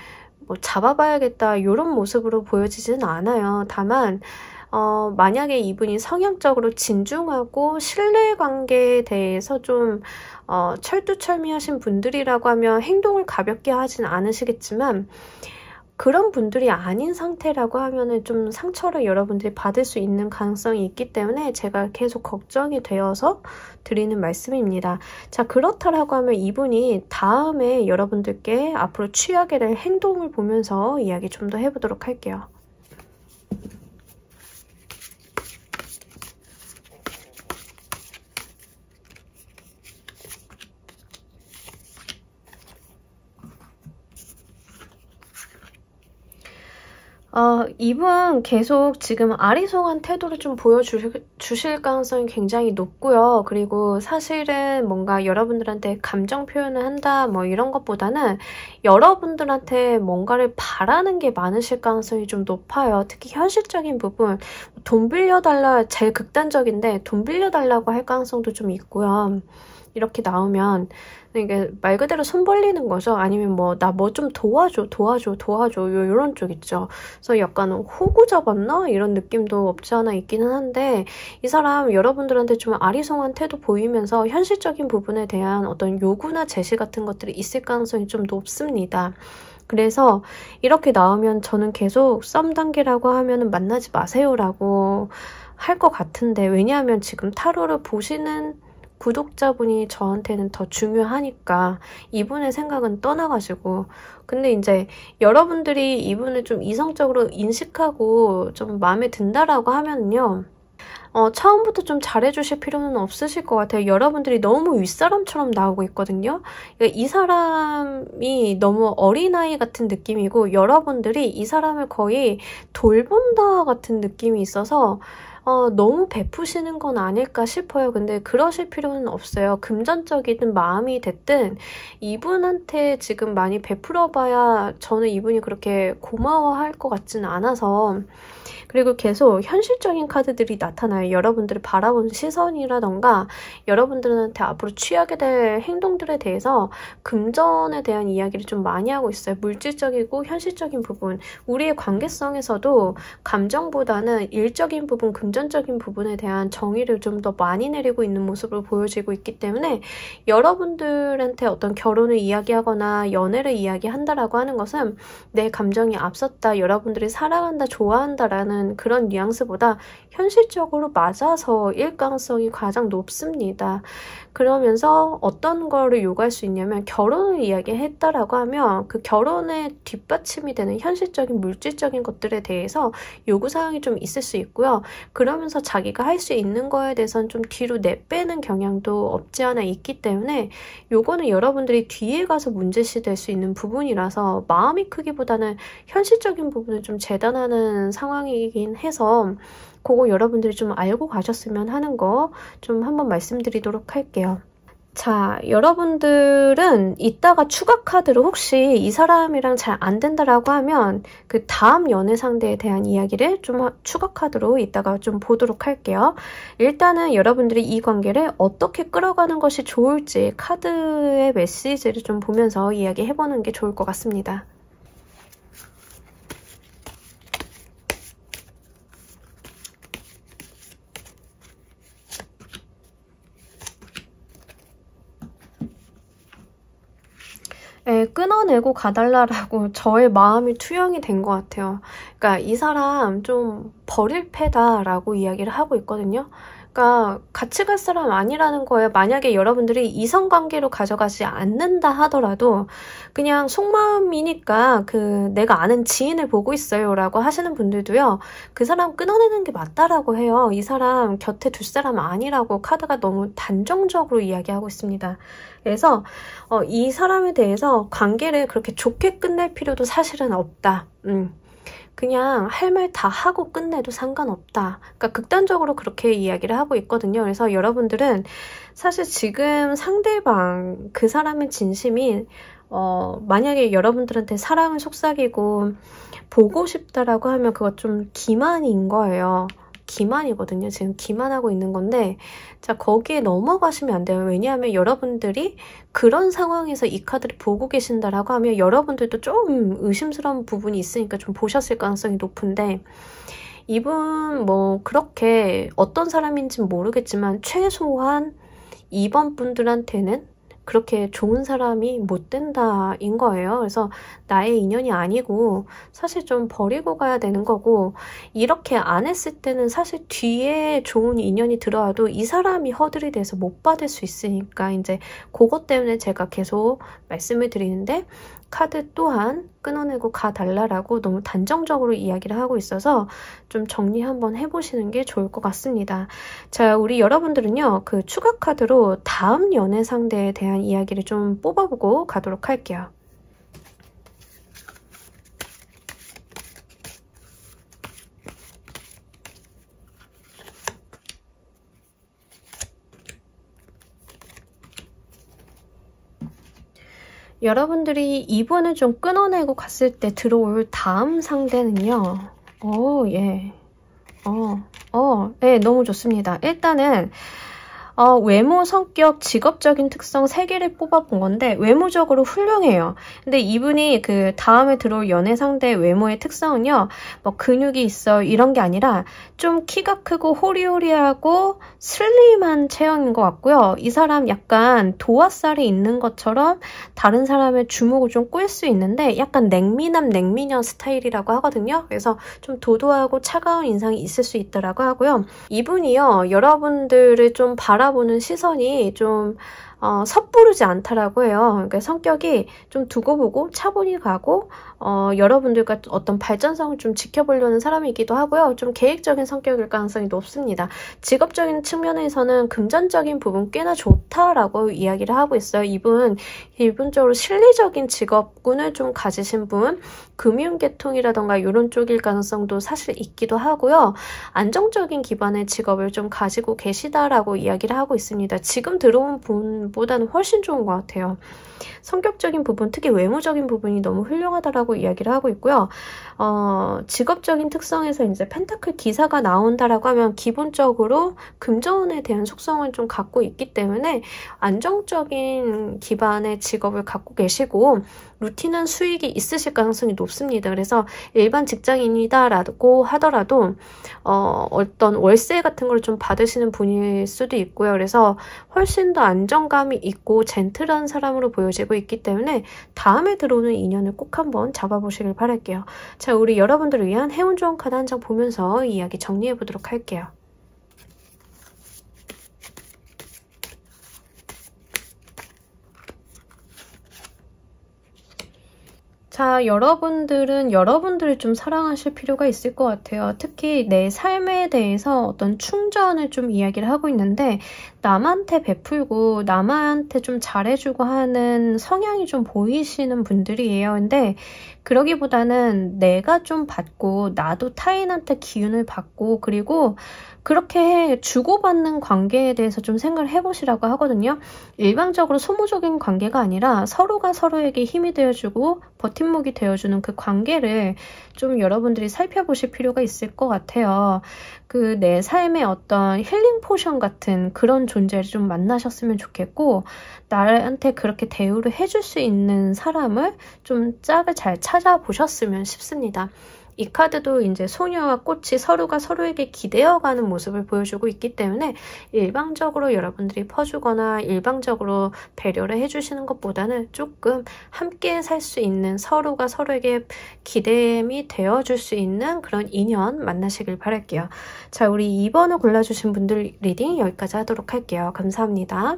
뭐 잡아봐야겠다 이런 모습으로 보여지지는 않아요. 다만 만약에 이분이 성향적으로 진중하고 신뢰관계에 대해서 좀 철두철미하신 분들이라고 하면 행동을 가볍게 하진 않으시겠지만 그런 분들이 아닌 상태라고 하면은 좀 상처를 여러분들이 받을 수 있는 가능성이 있기 때문에 제가 계속 걱정이 되어서 드리는 말씀입니다. 자, 그렇다라고 하면 이분이 다음에 여러분들께 앞으로 취하게 될 행동을 보면서 이야기 좀 더 해보도록 할게요. 이분 계속 지금 아리송한 태도를 좀 보여주실 가능성이 굉장히 높고요. 그리고 사실은 뭔가 여러분들한테 감정 표현을 한다 뭐 이런 것보다는 여러분들한테 뭔가를 바라는 게 많으실 가능성이 좀 높아요. 특히 현실적인 부분, 돈 빌려달라 제일 극단적인데 돈 빌려달라고 할 가능성도 좀 있고요. 이렇게 나오면 이게 말 그대로 손 벌리는 거죠. 아니면 나 뭐 좀 도와줘 요런 쪽 있죠. 그래서 약간 호구 잡았나? 이런 느낌도 없지 않아 있기는 한데 이 사람 여러분들한테 좀 아리송한 태도 보이면서 현실적인 부분에 대한 어떤 요구나 제시 같은 것들이 있을 가능성이 좀 높습니다. 그래서 이렇게 나오면 저는 계속 썸 단계라고 하면은 만나지 마세요라고 할 것 같은데 왜냐하면 지금 타로를 보시는 구독자분이 저한테는 더 중요하니까 이분의 생각은 떠나가지고 근데 이제 여러분들이 이분을 좀 이성적으로 인식하고 좀 마음에 든다라고 하면요 처음부터 좀 잘해주실 필요는 없으실 것 같아요. 여러분들이 너무 윗사람처럼 나오고 있거든요. 그러니까 이 사람이 너무 어린아이 같은 느낌이고 여러분들이 이 사람을 거의 돌본다 같은 느낌이 있어서 너무 베푸시는 건 아닐까 싶어요. 근데 그러실 필요는 없어요. 금전적이든 마음이 됐든 이분한테 지금 많이 베풀어봐야 저는 이분이 그렇게 고마워할 것 같지는 않아서 그리고 계속 현실적인 카드들이 나타나요. 여러분들을 바라보는 시선이라던가 여러분들한테 앞으로 취하게 될 행동들에 대해서 금전에 대한 이야기를 좀 많이 하고 있어요. 물질적이고 현실적인 부분. 우리의 관계성에서도 감정보다는 일적인 부분, 금전적인 부분에 대한 정의를 좀 더 많이 내리고 있는 모습을 보여지고 있기 때문에 여러분들한테 어떤 결혼을 이야기하거나 연애를 이야기한다라고 하는 것은 내 감정이 앞섰다, 여러분들이 사랑한다, 좋아한다라는 그런 뉘앙스보다 현실적으로 맞아서일 가능성이 가장 높습니다. 그러면서 어떤 거를 요구할 수 있냐면 결혼을 이야기했다라고 하면 그 결혼에 뒷받침이 되는 현실적인 물질적인 것들에 대해서 요구사항이 좀 있을 수 있고요. 그러면서 자기가 할 수 있는 거에 대해서는 좀 뒤로 내빼는 경향도 없지 않아 있기 때문에 요거는 여러분들이 뒤에 가서 문제시 될 수 있는 부분이라서 마음이 크기보다는 현실적인 부분을 좀 재단하는 상황이긴 해서 그거 여러분들이 좀 알고 가셨으면 하는 거 좀 한번 말씀드리도록 할게요. 자, 여러분들은 이따가 추가 카드로 혹시 이 사람이랑 잘 안 된다라고 하면 그 다음 연애 상대에 대한 이야기를 좀 추가 카드로 이따가 좀 보도록 할게요. 일단은 여러분들이 이 관계를 어떻게 끌어가는 것이 좋을지 카드의 메시지를 좀 보면서 이야기해보는 게 좋을 것 같습니다. 네, 끊어내고 가달라라고 저의 마음이 투영이 된 것 같아요. 그러니까 이 사람 좀 버릴 패다라고 이야기를 하고 있거든요. 그러니까 같이 갈 사람 아니라는 거예요. 만약에 여러분들이 이성관계로 가져가지 않는다 하더라도 그냥 속마음이니까 그 내가 아는 지인을 보고 있어요 라고 하시는 분들도요. 그 사람 끊어내는 게 맞다라고 해요. 이 사람 곁에 둘 사람 아니라고 카드가 너무 단정적으로 이야기하고 있습니다. 그래서 이 사람에 대해서 관계를 그렇게 좋게 끝낼 필요도 사실은 없다. 그냥 할 말 다 하고 끝내도 상관없다. 그러니까 극단적으로 그렇게 이야기를 하고 있거든요. 그래서 여러분들은 사실 지금 상대방 그 사람의 진심이 만약에 여러분들한테 사랑을 속삭이고 보고 싶다라고 하면 그것 좀 기만인 거예요. 기만이거든요. 지금 기만하고 있는 건데 자 거기에 넘어가시면 안 돼요. 왜냐하면 여러분들이 그런 상황에서 이 카드를 보고 계신다라고 하면 여러분들도 좀 의심스러운 부분이 있으니까 좀 보셨을 가능성이 높은데 이분 뭐 그렇게 어떤 사람인지는 모르겠지만 최소한 이번 분들한테는 그렇게 좋은 사람이 못 된다인 거예요. 그래서 나의 인연이 아니고 사실 좀 버리고 가야 되는 거고 이렇게 안 했을 때는 사실 뒤에 좋은 인연이 들어와도 이 사람이 허들이 돼서 못 받을 수 있으니까 이제 그것 때문에 제가 계속 말씀을 드리는데 카드 또한 끊어내고 가달라라고 너무 단정적으로 이야기를 하고 있어서 좀 정리 한번 해보시는 게 좋을 것 같습니다. 자, 우리 여러분들은요, 그 추가 카드로 다음 연애 상대에 대한 이야기를 좀 뽑아보고 가도록 할게요. 여러분들이 이분을 좀 끊어내고 갔을 때 들어올 다음 상대는요. 예. 네, 너무 좋습니다. 일단은 외모, 성격, 직업적인 특성 3개를 뽑아본 건데 외모적으로 훌륭해요. 근데 이분이 그 다음에 들어올 연애 상대의 외모의 특성은요. 뭐 근육이 있어 이런 게 아니라 좀 키가 크고 호리호리하고 슬림한 체형인 것 같고요. 이 사람 약간 도화살이 있는 것처럼 다른 사람의 주목을 좀 끌 수 있는데 약간 냉미남 냉미녀 스타일이라고 하거든요. 그래서 좀 도도하고 차가운 인상이 있을 수 있더라고 하고요. 이분이요. 여러분들을 좀 바라보는 시선이 좀 섣부르지 않다라고 해요. 그러니까 성격이 좀 두고 보고 차분히 가고 여러분들과 어떤 발전성을 좀 지켜보려는 사람이기도 하고요. 좀 계획적인 성격일 가능성이 높습니다. 직업적인 측면에서는 금전적인 부분 꽤나 좋다라고 이야기를 하고 있어요. 이분적으로 실리적인 직업군을 좀 가지신 분, 금융계통이라던가 이런 쪽일 가능성도 사실 있기도 하고요. 안정적인 기반의 직업을 좀 가지고 계시다라고 이야기를 하고 있습니다. 지금 들어온 분보다는 훨씬 좋은 것 같아요. 성격적인 부분, 특히 외모적인 부분이 너무 훌륭하다라고 이야기를 하고 있고요. 직업적인 특성에서 이제 펜타클 기사가 나온다라고 하면 기본적으로 금전운에 대한 속성을 좀 갖고 있기 때문에 안정적인 기반의 직업을 갖고 계시고 루틴한 수익이 있으실 가능성이 높습니다. 그래서 일반 직장인이다라고 하더라도 어떤 월세 같은 걸 좀 받으시는 분일 수도 있고요. 그래서 훨씬 더 안정감이 있고 젠틀한 사람으로 보여지고 있기 때문에 다음에 들어오는 인연을 꼭 한번 잡아보시길 바랄게요. 자, 우리 여러분들을 위한 행운 좋은 카드 한 장 보면서 이야기 정리해 보도록 할게요. 자, 여러분들은 여러분들을 좀 사랑하실 필요가 있을 것 같아요. 특히 내 삶에 대해서 어떤 충전을 좀 이야기를 하고 있는데 남한테 베풀고 남한테 좀 잘해주고 하는 성향이 좀 보이시는 분들이에요. 근데 그러기보다는 내가 좀 받고 나도 타인한테 기운을 받고 그리고 그렇게 주고받는 관계에 대해서 좀 생각을 해보시라고 하거든요. 일방적으로 소모적인 관계가 아니라 서로가 서로에게 힘이 되어주고 버팀목이 되어주는 그 관계를 좀 여러분들이 살펴보실 필요가 있을 것 같아요. 그 내 삶의 어떤 힐링 포션 같은 그런 존재를 좀 만나셨으면 좋겠고 나한테 그렇게 대우를 해줄 수 있는 사람을 좀 짝을 잘 찾아보셨으면 싶습니다. 이 카드도 이제 소녀와 꽃이 서로가 서로에게 기대어가는 모습을 보여주고 있기 때문에 일방적으로 여러분들이 퍼주거나 일방적으로 배려를 해주시는 것보다는 조금 함께 살 수 있는 서로가 서로에게 기대임이 되어줄 수 있는 그런 인연 만나시길 바랄게요. 자, 우리 2번을 골라주신 분들 리딩 여기까지 하도록 할게요. 감사합니다.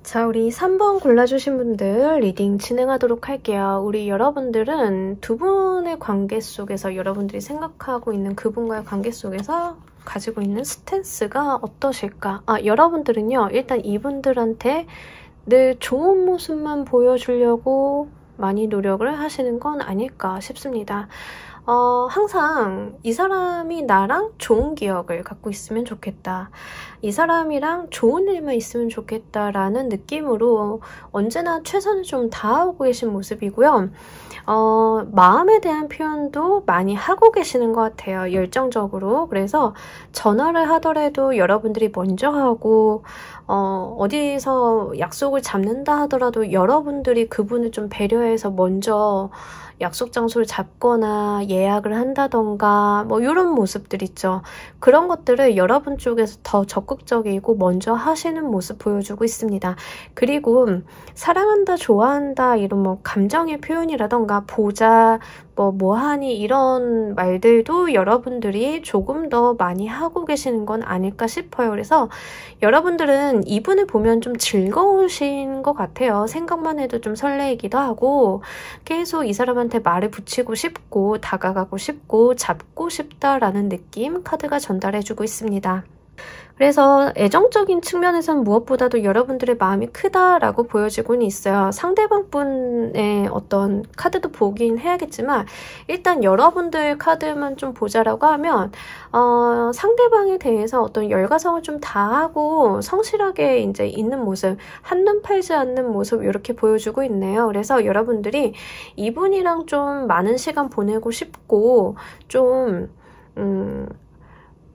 자, 우리 3번 골라주신 분들 리딩 진행하도록 할게요. 우리 여러분들은 두 분의 관계 속에서 여러분들이 생각하고 있는 그분과의 관계 속에서 가지고 있는 스탠스가 어떠실까? 여러분들은요, 일단 이분들한테 늘 좋은 모습만 보여주려고 많이 노력을 하시는 건 아닐까 싶습니다. 항상 이 사람이 나랑 좋은 기억을 갖고 있으면 좋겠다. 이 사람이랑 좋은 일만 있으면 좋겠다라는 느낌으로 언제나 최선을 좀 다하고 계신 모습이고요. 마음에 대한 표현도 많이 하고 계시는 것 같아요. 열정적으로. 그래서 전화를 하더라도 여러분들이 먼저 하고 어디서 약속을 잡는다 하더라도 여러분들이 그분을 좀 배려해서 먼저 약속 장소를 잡거나 예약을 한다던가 뭐 이런 모습들 있죠. 그런 것들을 여러분 쪽에서 더 적극적이고 먼저 하시는 모습 보여주고 있습니다. 그리고 사랑한다, 좋아한다 이런 뭐 감정의 표현이라던가 보자, 뭐하니 이런 말들도 여러분들이 조금 더 많이 하고 계시는 건 아닐까 싶어요. 그래서 여러분들은 이분을 보면 좀 즐거우신 것 같아요. 생각만 해도 좀 설레이기도 하고 계속 이 사람한테 말을 붙이고 싶고 다가가고 싶고 잡고 싶다라는 느낌 카드가 전달해주고 있습니다. 그래서 애정적인 측면에서는 무엇보다도 여러분들의 마음이 크다라고 보여지고는 있어요. 상대방 분의 어떤 카드도 보긴 해야겠지만 일단 여러분들 카드만 좀 보자라고 하면 상대방에 대해서 어떤 열과성을 좀 다하고 성실하게 이제 있는 모습, 한눈 팔지 않는 모습 이렇게 보여주고 있네요. 그래서 여러분들이 이분이랑 좀 많은 시간 보내고 싶고 좀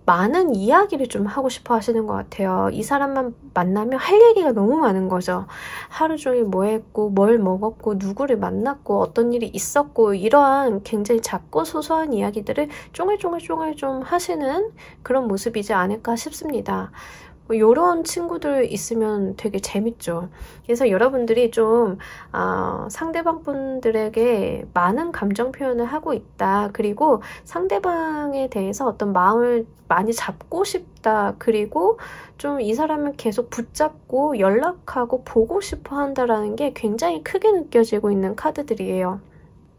많은 이야기를 좀 하고 싶어 하시는 것 같아요. 이 사람만 만나면 할 얘기가 너무 많은 거죠. 하루 종일 뭐 했고 뭘 먹었고 누구를 만났고 어떤 일이 있었고 이러한 굉장히 작고 소소한 이야기들을 쫑알쫑알 좀 하시는 그런 모습이지 않을까 싶습니다. 이런 친구들 있으면 되게 재밌죠. 그래서 여러분들이 좀 상대방 분들에게 많은 감정 표현을 하고 있다. 그리고 상대방에 대해서 어떤 마음을 많이 잡고 싶다. 그리고 좀 이 사람을 계속 붙잡고 연락하고 보고 싶어 한다라는 게 굉장히 크게 느껴지고 있는 카드들이에요.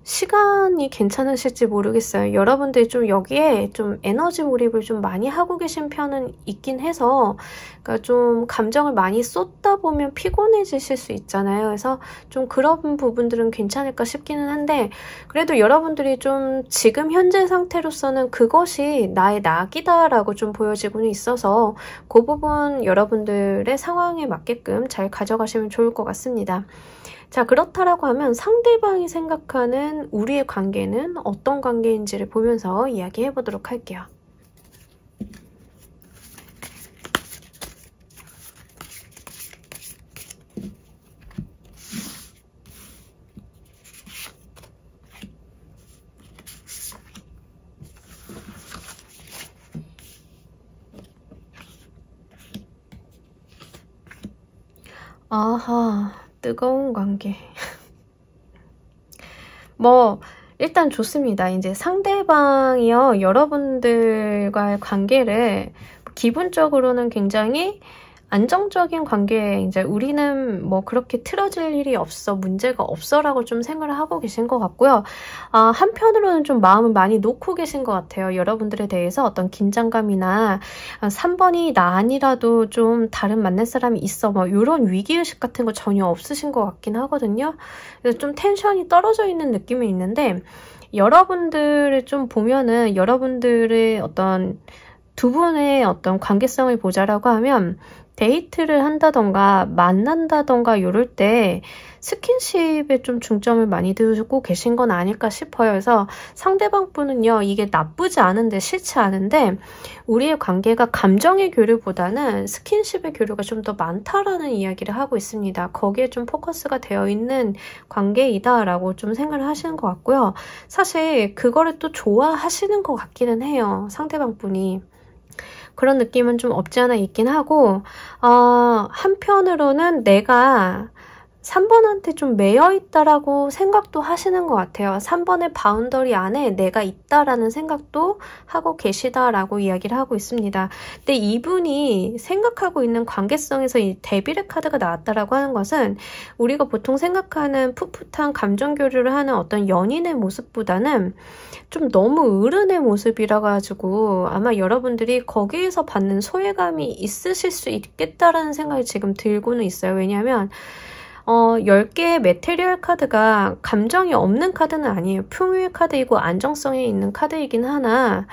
시간이 괜찮으실지 모르겠어요. 여러분들이 좀 여기에 좀 에너지 몰입을 좀 많이 하고 계신 편은 있긴 해서 그러니까 좀 감정을 많이 쏟다 보면 피곤해지실 수 있잖아요. 그래서 좀 그런 부분들은 괜찮을까 싶기는 한데 그래도 여러분들이 좀 지금 현재 상태로서는 그것이 나의 낙이다라고 좀 보여지고는 있어서 그 부분 여러분들의 상황에 맞게끔 잘 가져가시면 좋을 것 같습니다. 자, 그렇다라고 하면 상대방이 생각하는 우리의 관계는 어떤 관계인지를 보면서 이야기해 보도록 할게요. 아하, 뜨거운 관계. 일단 좋습니다. 이제 상대방이요, 여러분들과의 관계를 기본적으로는 굉장히 안정적인 관계에 이제 우리는 뭐 그렇게 틀어질 일이 없어, 문제가 없어라고 좀 생각을 하고 계신 것 같고요. 한편으로는 좀 마음을 많이 놓고 계신 것 같아요. 여러분들에 대해서 어떤 긴장감이나 3번이 나 아니라도 좀 다른 만날 사람이 있어, 뭐 이런 위기의식 같은 거 전혀 없으신 것 같긴 하거든요. 그래서 좀 텐션이 떨어져 있는 느낌이 있는데, 여러분들을 좀 보면은 여러분들의 어떤 두 분의 어떤 관계성을 보자라고 하면 데이트를 한다던가 만난다던가 이럴 때 스킨십에 좀 중점을 많이 두고 계신 건 아닐까 싶어요. 그래서 상대방 분은요, 이게 나쁘지 않은데, 싫지 않은데 우리의 관계가 감정의 교류보다는 스킨십의 교류가 좀 더 많다라는 이야기를 하고 있습니다. 거기에 좀 포커스가 되어 있는 관계이다라고 좀 생각을 하시는 것 같고요. 사실 그거를 또 좋아하시는 것 같기는 해요, 상대방 분이. 그런 느낌은 좀 없지 않아 있긴 하고, 한편으로는 내가 3번한테 좀 매여있다라고 생각도 하시는 것 같아요. 3번의 바운더리 안에 내가 있다라는 생각도 하고 계시다라고 이야기를 하고 있습니다. 근데 이분이 생각하고 있는 관계성에서 이 데빌의 카드가 나왔다라고 하는 것은 우리가 보통 생각하는 풋풋한 감정 교류를 하는 어떤 연인의 모습보다는 좀 너무 어른의 모습이라 가지고 아마 여러분들이 거기에서 받는 소외감이 있으실 수 있겠다라는 생각이 지금 들고는 있어요. 왜냐하면 10개의 메테리얼 카드가 감정이 없는 카드는 아니에요. 풍요의 카드이고 안정성에 있는 카드이긴 하나,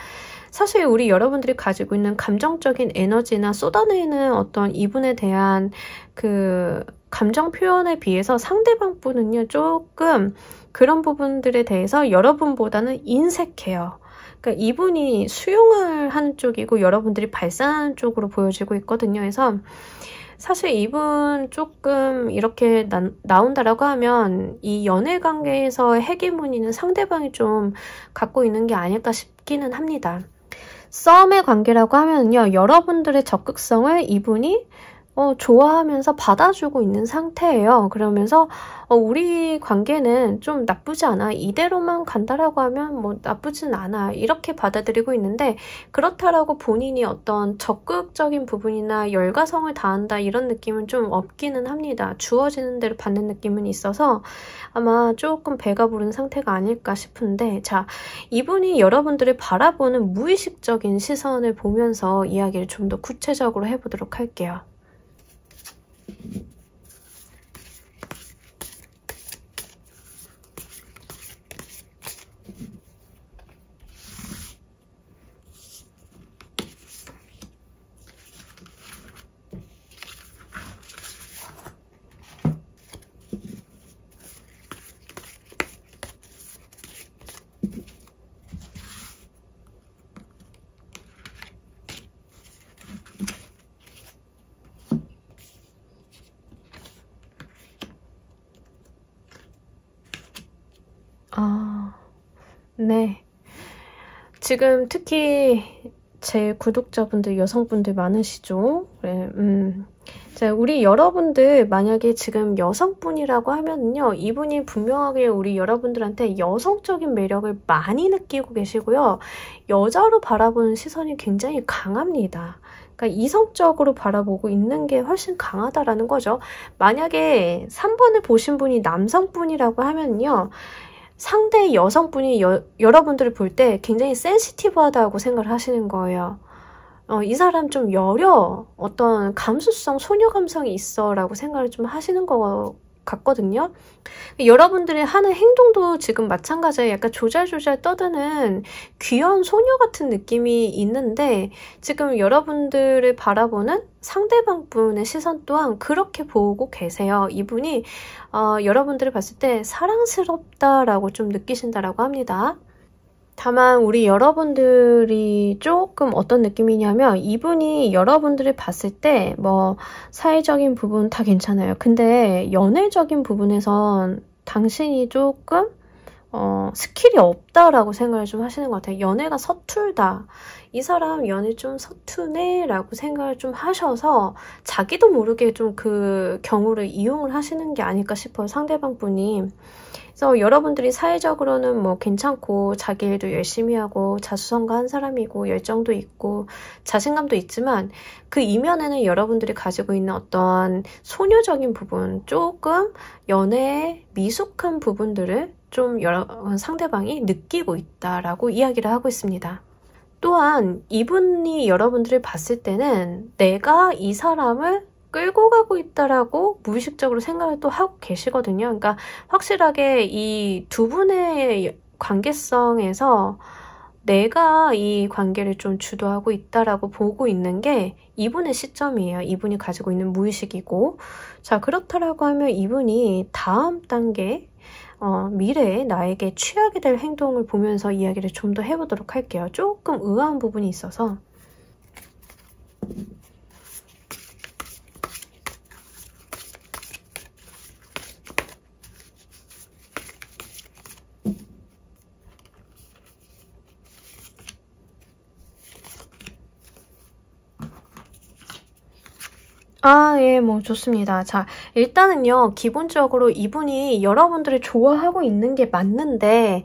사실 우리 여러분들이 가지고 있는 감정적인 에너지나 쏟아내는 어떤 이분에 대한 그 감정 표현에 비해서 상대방 분은요, 조금 그런 부분들에 대해서 여러분보다는 인색해요. 그러니까 이분이 수용을 하는 쪽이고 여러분들이 발산하는 쪽으로 보여지고 있거든요. 그래서 사실 이분 조금 이렇게 나온다라고 하면 이 연애 관계에서의 헤게모니는 상대방이 좀 갖고 있는 게 아닐까 싶기는 합니다. 썸의 관계라고 하면요, 여러분들의 적극성을 이분이 좋아하면서 받아주고 있는 상태예요. 그러면서 우리 관계는 좀 나쁘지 않아, 이대로만 간다라고 하면 뭐 나쁘진 않아, 이렇게 받아들이고 있는데, 그렇다라고 본인이 어떤 적극적인 부분이나 열과성을 다한다 이런 느낌은 좀 없기는 합니다. 주어지는 대로 받는 느낌은 있어서 아마 조금 배가 부른 상태가 아닐까 싶은데, 자, 이분이 여러분들을 바라보는 무의식적인 시선을 보면서 이야기를 좀 더 구체적으로 해보도록 할게요. 네. 지금 특히 제 구독자분들, 여성분들 많으시죠? 네, 자, 우리 여러분들 만약에 지금 여성분이라고 하면요, 이분이 분명하게 우리 여러분들한테 여성적인 매력을 많이 느끼고 계시고요. 여자로 바라보는 시선이 굉장히 강합니다. 그러니까 이성적으로 바라보고 있는 게 훨씬 강하다라는 거죠. 만약에 3번을 보신 분이 남성분이라고 하면요, 상대 여성분이 여러분들을 볼 때 굉장히 센시티브하다고 생각을 하시는 거예요. 이 사람 좀 여려, 어떤 감수성, 소녀 감성이 있어 라고 생각을 좀 하시는 것 같거든요. 여러분들이 하는 행동도 지금 마찬가지예요. 약간 조잘조잘 떠드는 귀여운 소녀 같은 느낌이 있는데, 지금 여러분들을 바라보는 상대방 분의 시선 또한 그렇게 보고 계세요. 이분이 여러분들을 봤을 때 사랑스럽다라고 좀 느끼신다라고 합니다. 다만 우리 여러분들이 조금 어떤 느낌이냐면, 이분이 여러분들을 봤을 때 뭐 사회적인 부분 다 괜찮아요. 근데 연애적인 부분에선 당신이 조금 스킬이 없다라고 생각을 좀 하시는 것 같아요. 연애가 서툴다, 이 사람 연애 좀 서투네 라고 생각을 좀 하셔서 자기도 모르게 좀 그 경우를 이용을 하시는 게 아닐까 싶어요. 상대방 분이. 그래서 여러분들이 사회적으로는 뭐 괜찮고 자기 일도 열심히 하고 자수성가한 사람이고 열정도 있고 자신감도 있지만 그 이면에는 여러분들이 가지고 있는 어떤 소녀적인 부분, 조금 연애에 미숙한 부분들을 좀 상대방이 느끼고 있다라고 이야기를 하고 있습니다. 또한 이분이 여러분들을 봤을 때는 내가 이 사람을 끌고 가고 있다라고 무의식적으로 생각을 또 하고 계시거든요. 그러니까 확실하게 이 두 분의 관계성에서 내가 이 관계를 좀 주도하고 있다라고 보고 있는 게 이분의 시점이에요. 이분이 가지고 있는 무의식이고. 자, 그렇다라고 하면 이분이 다음 단계 미래에 나에게 취하게 될 행동을 보면서 이야기를 좀 더 해보도록 할게요. 조금 의아한 부분이 있어서. 예, 뭐 좋습니다. 자, 일단은요, 기본적으로 이분이 여러분들을 좋아하고 있는 게 맞는데,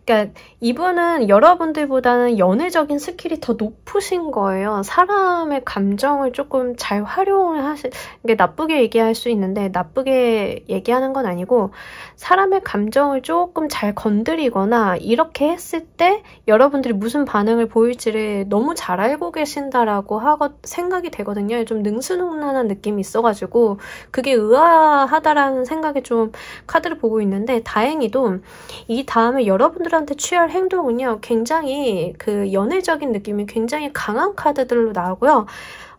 그러니까 이분은 여러분들보다는 연애적인 스킬이 더 높으신 거예요. 사람의 감정을 조금 잘 활용을 이게 나쁘게 얘기할 수 있는데 나쁘게 얘기하는 건 아니고 사람의 감정을 조금 잘 건드리거나 이렇게 했을 때 여러분들이 무슨 반응을 보일지를 너무 잘 알고 계신다라고 생각이 되거든요. 좀 능수능란한 느낌이 있어가지고 그게 의아하다라는 생각에 좀 카드를 보고 있는데 다행히도 이 다음에 여러분들한테 취할 행동은요, 굉장히 그 연애적인 느낌이 굉장히 강한 카드들로 나오고요.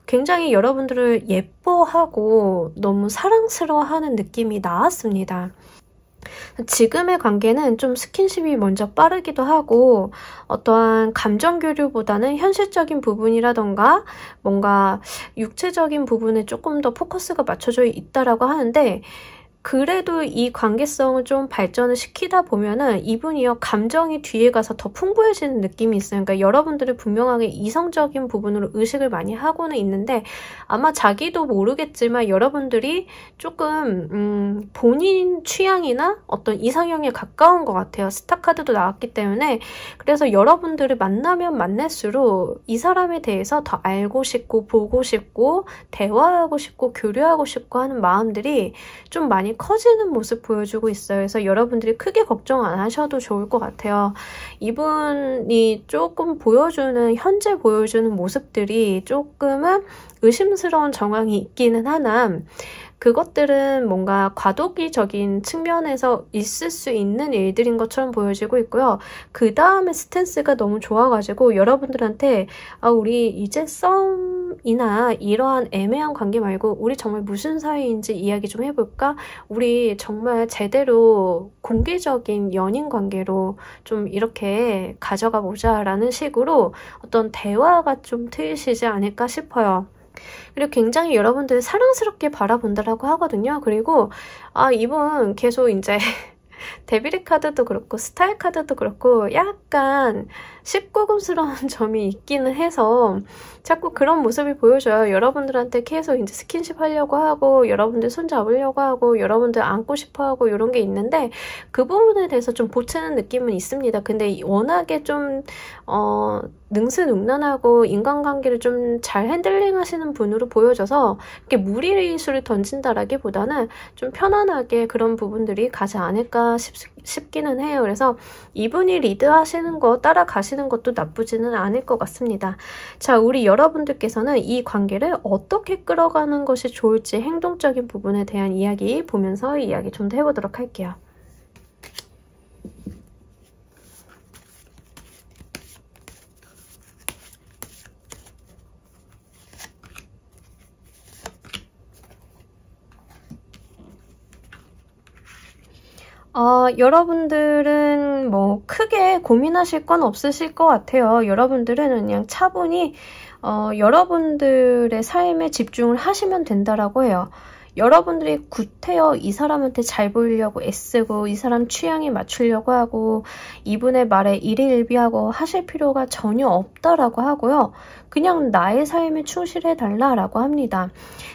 굉장히 여러분들을 예뻐하고 너무 사랑스러워하는 느낌이 나왔습니다. 지금의 관계는 좀 스킨십이 먼저 빠르기도 하고 어떠한 감정 교류보다는 현실적인 부분이라던가 뭔가 육체적인 부분에 조금 더 포커스가 맞춰져 있다라고 하는데 그래도 이 관계성을 좀 발전을 시키다 보면은 이분이요 감정이 뒤에 가서 더 풍부해지는 느낌이 있어요. 그러니까 여러분들은 분명하게 이성적인 부분으로 의식을 많이 하고는 있는데 아마 자기도 모르겠지만 여러분들이 조금 본인 취향이나 어떤 이상형에 가까운 것 같아요. 스타 카드도 나왔기 때문에 그래서 여러분들을 만나면 만날수록 이 사람에 대해서 더 알고 싶고 보고 싶고 대화하고 싶고 교류하고 싶고 하는 마음들이 좀 많이 커지는 모습 보여주고 있어요. 그래서 여러분들이 크게 걱정 안 하셔도 좋을 것 같아요. 이분이 조금 현재 보여주는 모습들이 조금은 의심스러운 정황이 있기는 하나 그것들은 뭔가 과도기적인 측면에서 있을 수 있는 일들인 것처럼 보여지고 있고요. 그 다음에 스탠스가 너무 좋아가지고 여러분들한테 우리 이제 썸이나 이러한 애매한 관계 말고 우리 정말 무슨 사이인지 이야기 좀 해볼까? 우리 정말 제대로 공개적인 연인 관계로 좀 이렇게 가져가 보자라는 식으로 어떤 대화가 좀 트이시지 않을까 싶어요. 그리고 굉장히 여러분들 사랑스럽게 바라본다라고 하거든요. 그리고 이분 계속 이제 데빌의 카드도 그렇고 스타일 카드도 그렇고 약간 19금스러운 점이 있기는 해서 자꾸 그런 모습을 보여줘요. 여러분들한테 계속 이제 스킨십 하려고 하고 여러분들 손 잡으려고 하고 여러분들 안고 싶어 하고 이런 게 있는데 그 부분에 대해서 좀 보채는 느낌은 있습니다. 근데 워낙에 좀 능수능란하고 인간관계를 좀 잘 핸들링 하시는 분으로 보여져서 이렇게 무리수를 던진다라기보다는 좀 편안하게 그런 부분들이 가지 않을까 싶기는 해요. 그래서 이분이 리드하시는 거 따라가시는 것도 나쁘지는 않을 것 같습니다. 자, 우리 여러분들께서는 이 관계를 어떻게 끌어가는 것이 좋을지 행동적인 부분에 대한 이야기 보면서 이야기 좀 더 해보도록 할게요. 여러분들은 뭐 크게 고민하실 건 없으실 것 같아요. 여러분들은 그냥 차분히 여러분들의 삶에 집중을 하시면 된다라고 해요. 여러분들이 구태여 이 사람한테 잘 보이려고 애쓰고 이 사람 취향에 맞추려고 하고 이분의 말에 일희일비하고 하실 필요가 전혀 없다라고 하고요. 그냥 나의 삶에 충실해달라라고 합니다.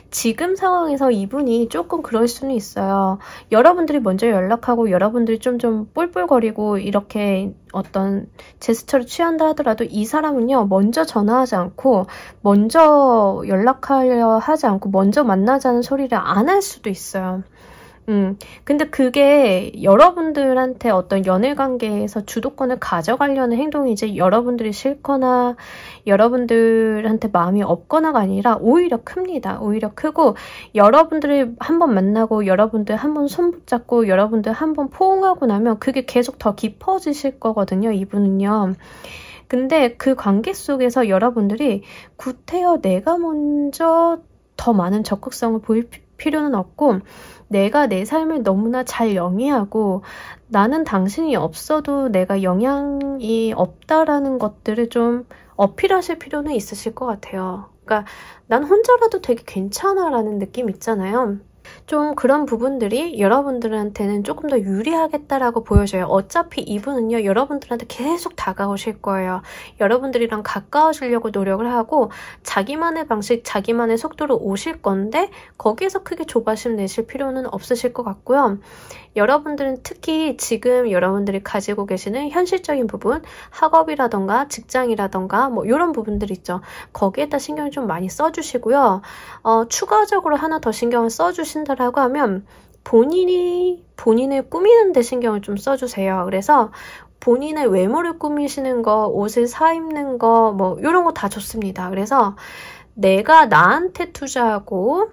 지금 상황에서 이분이 조금 그럴 수는 있어요. 여러분들이 먼저 연락하고 여러분들이 좀 뿔뿔거리고 이렇게 어떤 제스처를 취한다 하더라도 이 사람은요, 먼저 전화하지 않고 먼저 연락하려 하지 않고 먼저 만나자는 소리를 안 할 수도 있어요. 근데 그게 여러분들한테 어떤 연애 관계에서 주도권을 가져가려는 행동이지 여러분들이 싫거나 여러분들한테 마음이 없거나가 아니라 오히려 큽니다. 오히려 크고 여러분들이 한번 만나고 여러분들 한번 손 붙잡고 여러분들 한번 포옹하고 나면 그게 계속 더 깊어지실 거거든요. 이분은요. 근데 그 관계 속에서 여러분들이 구태여 내가 먼저 더 많은 적극성을 보일 필요는 없고 내가 내 삶을 너무나 잘 영위하고 나는 당신이 없어도 내가 영향이 없다라는 것들을 좀 어필하실 필요는 있으실 것 같아요. 그러니까 난 혼자라도 되게 괜찮아 라는 느낌 있잖아요. 좀 그런 부분들이 여러분들한테는 조금 더 유리하겠다라고 보여져요. 어차피 이분은요, 여러분들한테 계속 다가오실 거예요. 여러분들이랑 가까워지려고 노력을 하고 자기만의 방식, 자기만의 속도로 오실 건데 거기에서 크게 조바심 내실 필요는 없으실 것 같고요. 여러분들은 특히 지금 여러분들이 가지고 계시는 현실적인 부분, 학업이라던가 직장이라던가 뭐 이런 부분들 있죠. 거기에다 신경을 좀 많이 써주시고요. 추가적으로 하나 더 신경을 써주신다라고 하면 본인을 꾸미는 데 신경을 좀 써주세요. 그래서 본인의 외모를 꾸미시는 거, 옷을 사입는 거, 뭐 이런 거 다 좋습니다. 그래서 내가 나한테 투자하고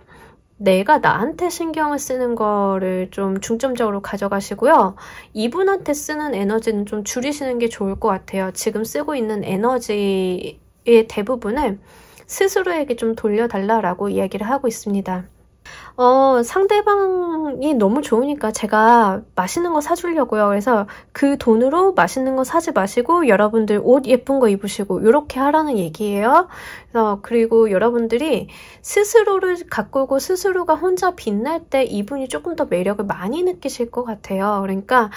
내가 나한테 신경을 쓰는 거를 좀 중점적으로 가져가시고요. 이분한테 쓰는 에너지는 좀 줄이시는 게 좋을 것 같아요. 지금 쓰고 있는 에너지의 대부분을 스스로에게 좀 돌려달라라고 이야기를 하고 있습니다. 상대방이 너무 좋으니까 제가 맛있는 거 사주려고요. 그래서 그 돈으로 맛있는 거 사지 마시고 여러분들 옷 예쁜 거 입으시고 이렇게 하라는 얘기예요. 그래서 그리고 여러분들이 스스로를 가꾸고 스스로가 혼자 빛날 때 이분이 조금 더 매력을 많이 느끼실 것 같아요. 그러니까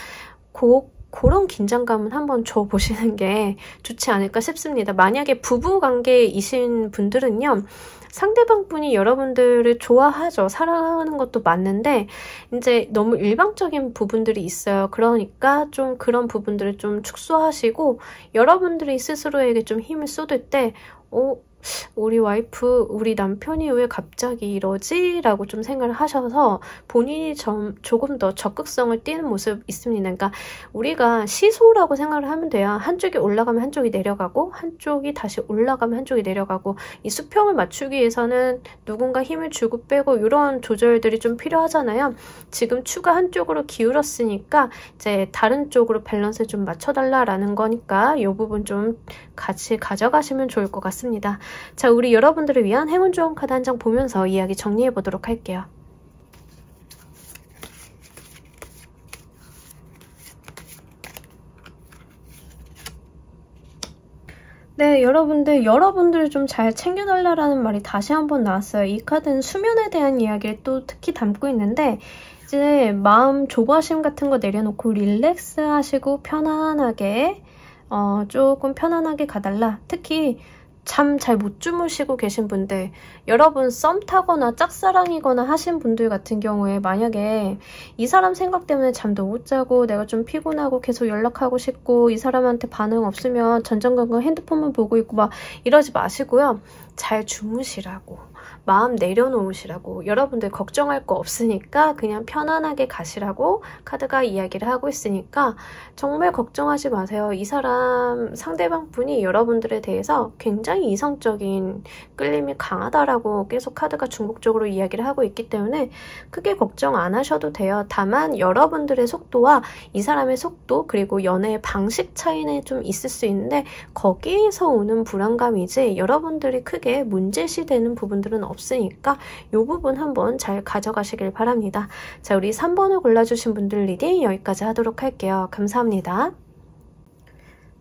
그런 긴장감은 한번 줘보시는 게 좋지 않을까 싶습니다. 만약에 부부관계이신 분들은요. 상대방 분이 여러분들을 좋아하죠. 사랑하는 것도 맞는데 이제 너무 일방적인 부분들이 있어요. 그러니까 좀 그런 부분들을 좀 축소하시고 여러분들이 스스로에게 좀 힘을 쏟을 때 우리 와이프, 우리 남편이 왜 갑자기 이러지? 라고 좀 생각을 하셔서 본인이 조금 더 적극성을 띠는 모습 있습니다. 그러니까 우리가 시소라고 생각을 하면 돼요. 한쪽이 올라가면 한쪽이 내려가고 한쪽이 다시 올라가면 한쪽이 내려가고 이 수평을 맞추기 위해서는 누군가 힘을 주고 빼고 이런 조절들이 좀 필요하잖아요. 지금 추가 한쪽으로 기울었으니까 이제 다른 쪽으로 밸런스를 좀 맞춰달라라는 거니까 이 부분 좀 같이 가져가시면 좋을 것 같습니다. 자, 우리 여러분들을 위한 행운 좋은 카드 한 장 보면서 이야기 정리해 보도록 할게요. 네, 여러분들 좀 잘 챙겨달라는 말이 다시 한번 나왔어요. 이 카드는 수면에 대한 이야기를 또 특히 담고 있는데 이제 마음 조바심 같은 거 내려놓고 릴렉스 하시고 편안하게 조금 편안하게 가달라. 특히 잠 잘 못 주무시고 계신 분들, 여러분 썸 타거나 짝사랑이거나 하신 분들 같은 경우에 만약에 이 사람 생각 때문에 잠도 못 자고 내가 좀 피곤하고 계속 연락하고 싶고 이 사람한테 반응 없으면 전전긍긍 핸드폰만 보고 있고 막 이러지 마시고요. 잘 주무시라고, 마음 내려놓으시라고, 여러분들 걱정할 거 없으니까 그냥 편안하게 가시라고 카드가 이야기를 하고 있으니까 정말 걱정하지 마세요. 이 사람 상대방 분이 여러분들에 대해서 굉장히 이성적인 끌림이 강하다라고 계속 카드가 중복적으로 이야기를 하고 있기 때문에 크게 걱정 안 하셔도 돼요. 다만 여러분들의 속도와 이 사람의 속도 그리고 연애의 방식 차이는 좀 있을 수 있는데 거기에서 오는 불안감이지 여러분들이 크게 문제시되는 부분들은 없으니까 이 부분 한번 잘 가져가시길 바랍니다. 자, 우리 3번을 골라주신 분들 리딩 여기까지 하도록 할게요. 감사합니다.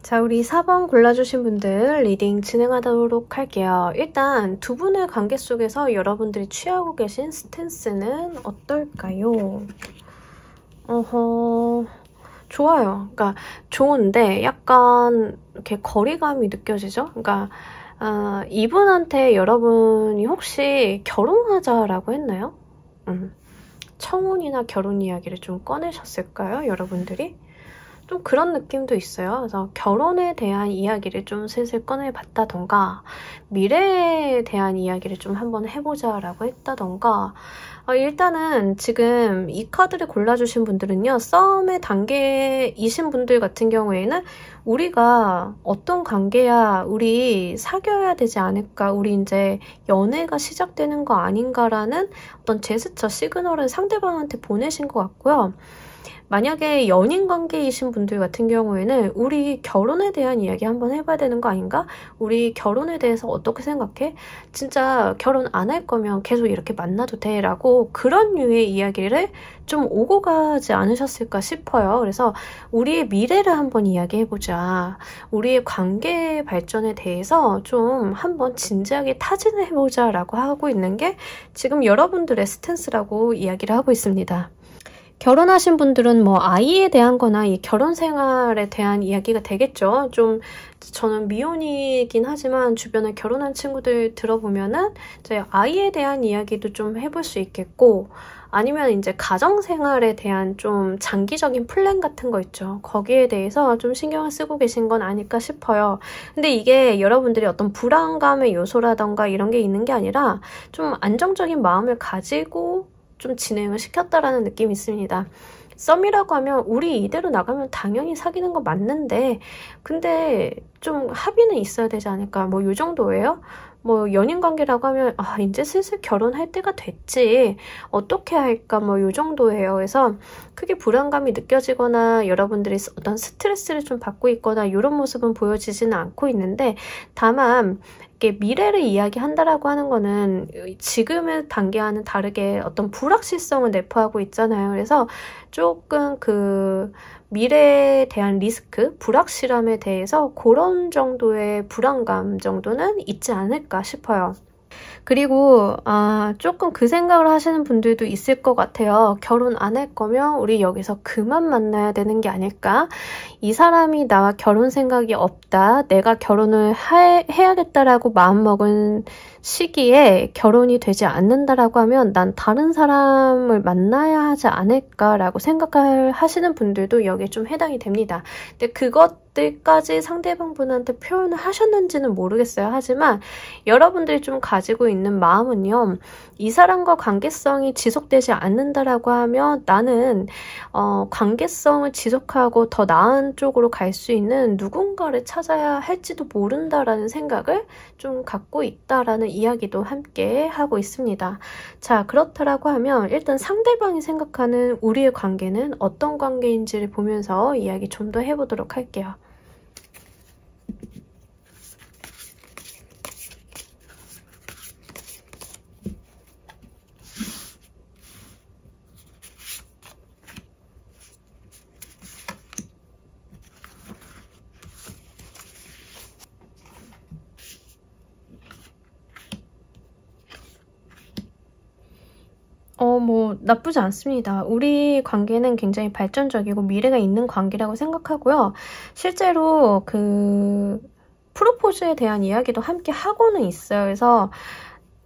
자, 우리 4번 골라주신 분들 리딩 진행하도록 할게요. 일단 두 분의 관계 속에서 여러분들이 취하고 계신 스탠스는 어떨까요? 좋아요. 그러니까 좋은데 약간 이렇게 거리감이 느껴지죠? 그러니까 이분한테 여러분이 혹시 결혼하자라고 했나요? 청혼이나 결혼 이야기를 좀 꺼내셨을까요? 여러분들이? 좀 그런 느낌도 있어요. 그래서 결혼에 대한 이야기를 좀 슬슬 꺼내봤다던가 미래에 대한 이야기를 좀 한번 해보자라고 했다던가 일단은 지금 이 카드를 골라주신 분들은요. 싸움의 단계이신 분들 같은 경우에는 우리가 어떤 관계야 우리 사귀어야 되지 않을까 우리 이제 연애가 시작되는 거 아닌가라는 어떤 제스처 시그널을 상대방한테 보내신 것 같고요. 만약에 연인 관계이신 분들 같은 경우에는 우리 결혼에 대한 이야기 한번 해봐야 되는 거 아닌가? 우리 결혼에 대해서 어떻게 생각해? 진짜 결혼 안 할 거면 계속 이렇게 만나도 돼? 라고 그런 류의 이야기를 좀 오고 가지 않으셨을까 싶어요. 그래서 우리의 미래를 한번 이야기해보자. 우리의 관계 발전에 대해서 좀 한번 진지하게 타진을 해보자 라고 하고 있는 게 지금 여러분들의 스탠스라고 이야기를 하고 있습니다. 결혼하신 분들은 뭐 아이에 대한 거나 이 결혼 생활에 대한 이야기가 되겠죠. 좀 저는 미혼이긴 하지만 주변에 결혼한 친구들 들어보면은 이제 아이에 대한 이야기도 좀 해볼 수 있겠고 아니면 이제 가정 생활에 대한 좀 장기적인 플랜 같은 거 있죠. 거기에 대해서 좀 신경을 쓰고 계신 건 아닐까 싶어요. 근데 이게 여러분들이 어떤 불안감의 요소라던가 이런 게 있는 게 아니라 좀 안정적인 마음을 가지고 좀 진행을 시켰다라는 느낌이 있습니다. 썸이라고 하면 우리 이대로 나가면 당연히 사귀는 거 맞는데 근데 좀 합의는 있어야 되지 않을까 뭐 요 정도예요? 뭐 연인 관계라고 하면 이제 슬슬 결혼할 때가 됐지 어떻게 할까 뭐 요 정도예요. 그래서 크게 불안감이 느껴지거나 여러분들이 어떤 스트레스를 좀 받고 있거나 이런 모습은 보여지지는 않고 있는데 다만 미래를 이야기한다라고 하는 거는 지금의 단계와는 다르게 어떤 불확실성을 내포하고 있잖아요. 그래서 조금 그 미래에 대한 리스크, 불확실함에 대해서 그런 정도의 불안감 정도는 있지 않을까 싶어요. 그리고 조금 그 생각을 하시는 분들도 있을 것 같아요. 결혼 안 할 거면 우리 여기서 그만 만나야 되는 게 아닐까? 이 사람이 나와 결혼 생각이 없다. 내가 결혼을 해야겠다라고 마음먹은 시기에 결혼이 되지 않는다라고 하면 난 다른 사람을 만나야 하지 않을까라고 생각을 하시는 분들도 여기에 좀 해당이 됩니다. 근데 그것들까지 상대방분한테 표현을 하셨는지는 모르겠어요. 하지만 여러분들이 좀 가지고 있는 마음은요. 이 사람과 관계성이 지속되지 않는다라고 하면 나는 관계성을 지속하고 더 나은 쪽으로 갈 수 있는 누군가를 찾아야 할지도 모른다라는 생각을 좀 갖고 있다라는 이야기도 함께 하고 있습니다. 자, 그렇다라고 하면 일단 상대방이 생각하는 우리의 관계는 어떤 관계인지를 보면서 이야기 좀 더 해보도록 할게요. 뭐 나쁘지 않습니다. 우리 관계는 굉장히 발전적이고 미래가 있는 관계라고 생각하고요. 실제로 그 프로포즈에 대한 이야기도 함께 하고는 있어요. 그래서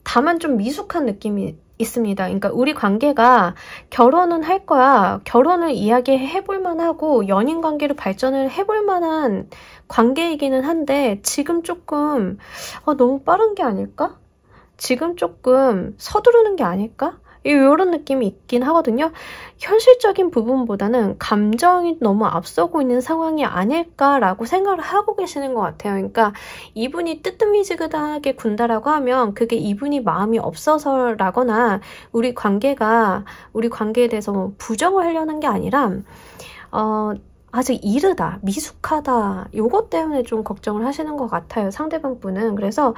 다만 좀 미숙한 느낌이 있습니다. 그러니까 우리 관계가 결혼은 할 거야. 결혼을 이야기해볼 만하고 연인 관계로 발전을 해볼 만한 관계이기는 한데 지금 조금 너무 빠른 게 아닐까? 지금 조금 서두르는 게 아닐까? 이런 느낌이 있긴 하거든요. 현실적인 부분보다는 감정이 너무 앞서고 있는 상황이 아닐까라고 생각을 하고 계시는 것 같아요. 그러니까 이분이 뜨뜻미지근하게 군다라고 하면 그게 이분이 마음이 없어서라거나 우리 관계에 대해서 뭐 부정을 하려는 게 아니라 아직 이르다, 미숙하다 요것 때문에 좀 걱정을 하시는 것 같아요. 상대방 분은. 그래서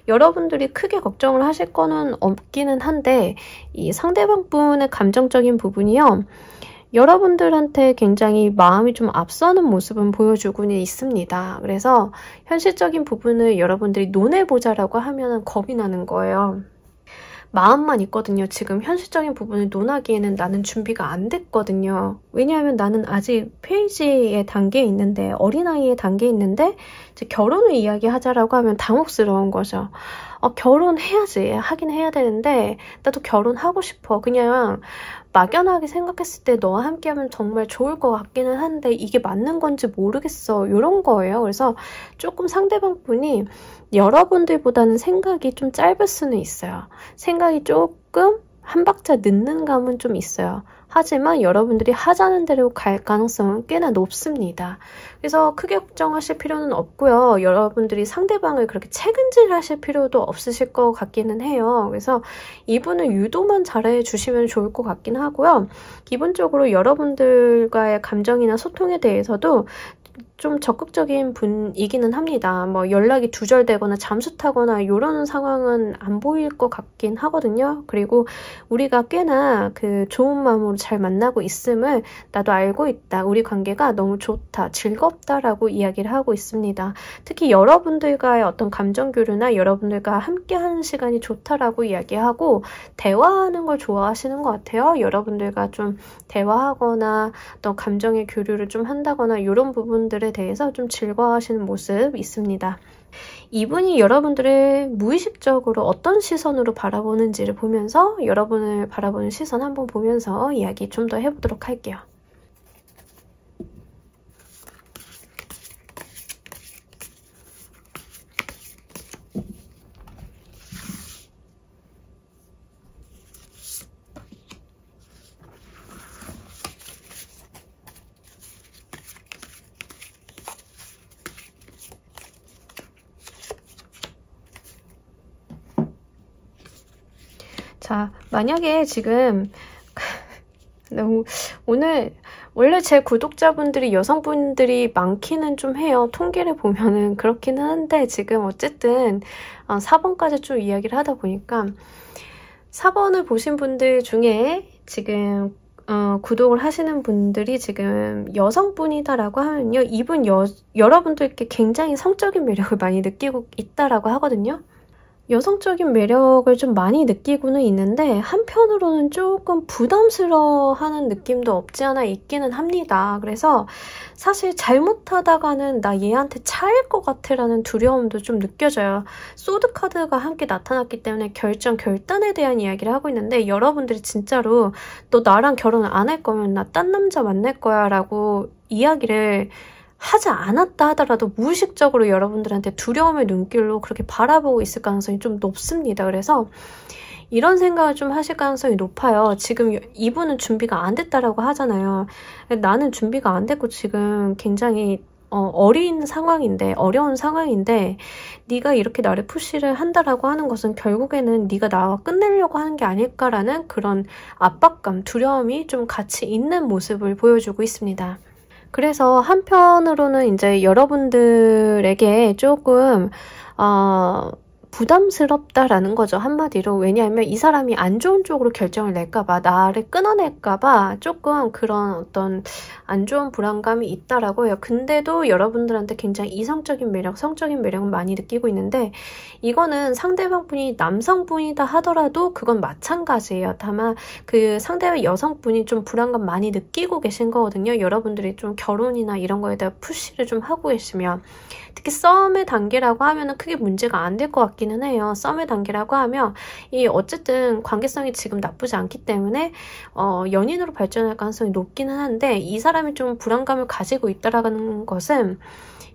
여러분들이 크게 걱정을 하실 거는 없기는 한데 이 상대방 분의 감정적인 부분이요. 여러분들한테 굉장히 마음이 좀 앞서는 모습은 보여주고는 있습니다. 그래서 현실적인 부분을 여러분들이 논해보자라고 하면 겁이 나는 거예요. 마음만 있거든요. 지금 현실적인 부분을 논하기에는 나는 준비가 안 됐거든요. 왜냐하면 나는 아직 페이지의 단계에 있는데, 어린아이의 단계에 있는데 이제 결혼을 이야기하자라고 하면 당혹스러운 거죠. 결혼해야지. 하긴 해야 되는데 나도 결혼하고 싶어. 그냥 막연하게 생각했을 때 너와 함께하면 정말 좋을 것 같기는 한데 이게 맞는 건지 모르겠어. 이런 거예요. 그래서 조금 상대방 분이 여러분들보다는 생각이 좀 짧을 수는 있어요. 생각이 조금 한 박자 늦는 감은 좀 있어요. 하지만 여러분들이 하자는 대로 갈 가능성은 꽤나 높습니다. 그래서 크게 걱정하실 필요는 없고요. 여러분들이 상대방을 그렇게 체근질하실 필요도 없으실 것 같기는 해요. 그래서 이분을 유도만 잘해주시면 좋을 것 같긴 하고요. 기본적으로 여러분들과의 감정이나 소통에 대해서도 좀 적극적인 분이기는 합니다. 뭐 연락이 두절되거나 잠수타거나 이런 상황은 안 보일 것 같긴 하거든요. 그리고 우리가 꽤나 그 좋은 마음으로 잘 만나고 있음을 나도 알고 있다. 우리 관계가 너무 좋다, 즐겁다라고 이야기를 하고 있습니다. 특히 여러분들과의 어떤 감정 교류나 여러분들과 함께하는 시간이 좋다라고 이야기하고 대화하는 걸 좋아하시는 것 같아요. 여러분들과 좀 대화하거나 어떤 감정의 교류를 좀 한다거나 이런 부분들에 대해서 좀 즐거워하시는 모습 있습니다. 이분이 여러분들을 무의식적으로 어떤 시선으로 바라보는지를 보면서 여러분을 바라보는 시선 한번 보면서 이야기 좀 더 해보도록 할게요. 자, 만약에 지금 오늘 원래 제 구독자분들이 여성분들이 많기는 좀 해요. 통계를 보면은 그렇기는 한데 지금 어쨌든 4번까지 쭉 이야기를 하다 보니까 4번을 보신 분들 중에 지금 구독을 하시는 분들이 지금 여성분이다라고 하면요. 이분 여러분들께 굉장히 성적인 매력을 많이 느끼고 있다라고 하거든요. 여성적인 매력을 좀 많이 느끼고는 있는데 한편으로는 조금 부담스러워하는 느낌도 없지 않아 있기는 합니다. 그래서 사실 잘못하다가는 나 얘한테 차일 것 같아 라는 두려움도 좀 느껴져요. 소드카드가 함께 나타났기 때문에 결단에 대한 이야기를 하고 있는데 여러분들이 진짜로 너 나랑 결혼 안 할 거면 나 딴 남자 만날 거야 라고 이야기를 하지 않았다 하더라도 무의식적으로 여러분들한테 두려움의 눈길로 그렇게 바라보고 있을 가능성이 좀 높습니다. 그래서 이런 생각을 좀 하실 가능성이 높아요. 지금 이분은 준비가 안 됐다라고 하잖아요. 나는 준비가 안 됐고 지금 굉장히 어려운 상황인데 네가 이렇게 나를 푸시를 한다라고 하는 것은 결국에는 네가 나와 끝내려고 하는 게 아닐까라는 그런 압박감, 두려움이 좀 같이 있는 모습을 보여주고 있습니다. 그래서 한편으로는 이제 여러분들에게 조금 부담스럽다라는 거죠. 한마디로. 왜냐하면 이 사람이 안 좋은 쪽으로 결정을 낼까봐, 나를 끊어낼까봐 조금 그런 어떤 안 좋은 불안감이 있다라고 해요. 근데도 여러분들한테 굉장히 이성적인 매력, 성적인 매력은 많이 느끼고 있는데 이거는 상대방분이 남성분이다 하더라도 그건 마찬가지예요. 다만 그 상대방 여성분이 좀 불안감 많이 느끼고 계신 거거든요. 여러분들이 좀 결혼이나 이런 거에 대한 푸시를 좀 하고 계시면 특히 썸의 단계라고 하면은 크게 문제가 안 될 것 같기는 해요. 썸의 단계라고 하면 이 어쨌든 관계성이 지금 나쁘지 않기 때문에 연인으로 발전할 가능성이 높기는 한데 이 사람이 좀 불안감을 가지고 있다라는 것은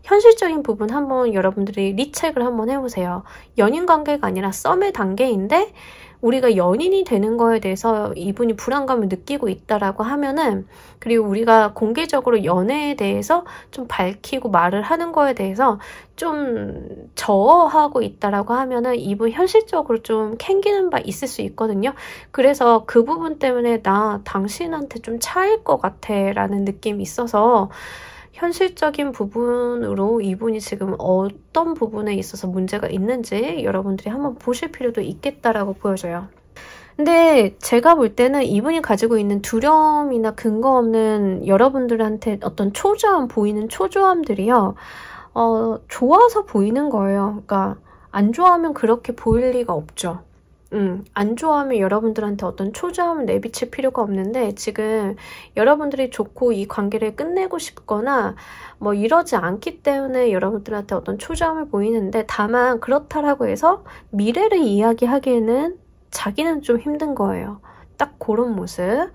현실적인 부분 한번 여러분들이 리체크를 한번 해보세요. 연인 관계가 아니라 썸의 단계인데 우리가 연인이 되는 거에 대해서 이분이 불안감을 느끼고 있다라고 하면은 그리고 우리가 공개적으로 연애에 대해서 좀 밝히고 말을 하는 거에 대해서 좀 저하고 있다라고 하면은 이분 현실적으로 좀 캥기는 바 있을 수 있거든요. 그래서 그 부분 때문에 나 당신한테 좀 차일 것 같아 라는 느낌이 있어서 현실적인 부분으로 이분이 지금 어떤 부분에 있어서 문제가 있는지 여러분들이 한번 보실 필요도 있겠다라고 보여져요. 근데 제가 볼 때는 이분이 가지고 있는 두려움이나 근거 없는 여러분들한테 어떤 초조함, 보이는 초조함들이요. 좋아서 보이는 거예요. 그러니까 안 좋아하면 그렇게 보일 리가 없죠. 안 좋아하면 여러분들한테 어떤 초조함을 내비칠 필요가 없는데 지금 여러분들이 좋고 이 관계를 끝내고 싶거나 뭐 이러지 않기 때문에 여러분들한테 어떤 초조함을 보이는데 다만 그렇다라고 해서 미래를 이야기하기에는 자기는 좀 힘든 거예요. 딱 그런 모습.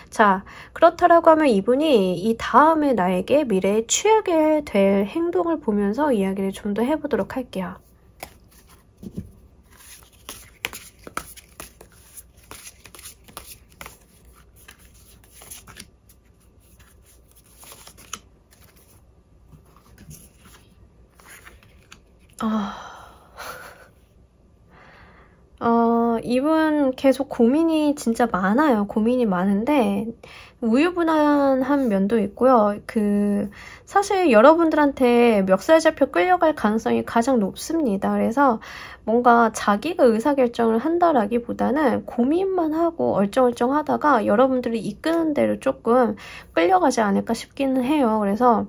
자, 그렇다라고 하면 이분이 이 다음에 나에게 미래에 취하게 될 행동을 보면서 이야기를 좀 더 해보도록 할게요. 이분 계속 고민이 진짜 많아요. 고민이 많은데 우유부단한 면도 있고요. 사실 여러분들한테 멱살 잡혀 끌려갈 가능성이 가장 높습니다. 그래서 뭔가 자기가 의사결정을 한다라기보다는 고민만 하고 얼쩡얼쩡 하다가 여러분들이 이끄는 대로 조금 끌려가지 않을까 싶기는 해요. 그래서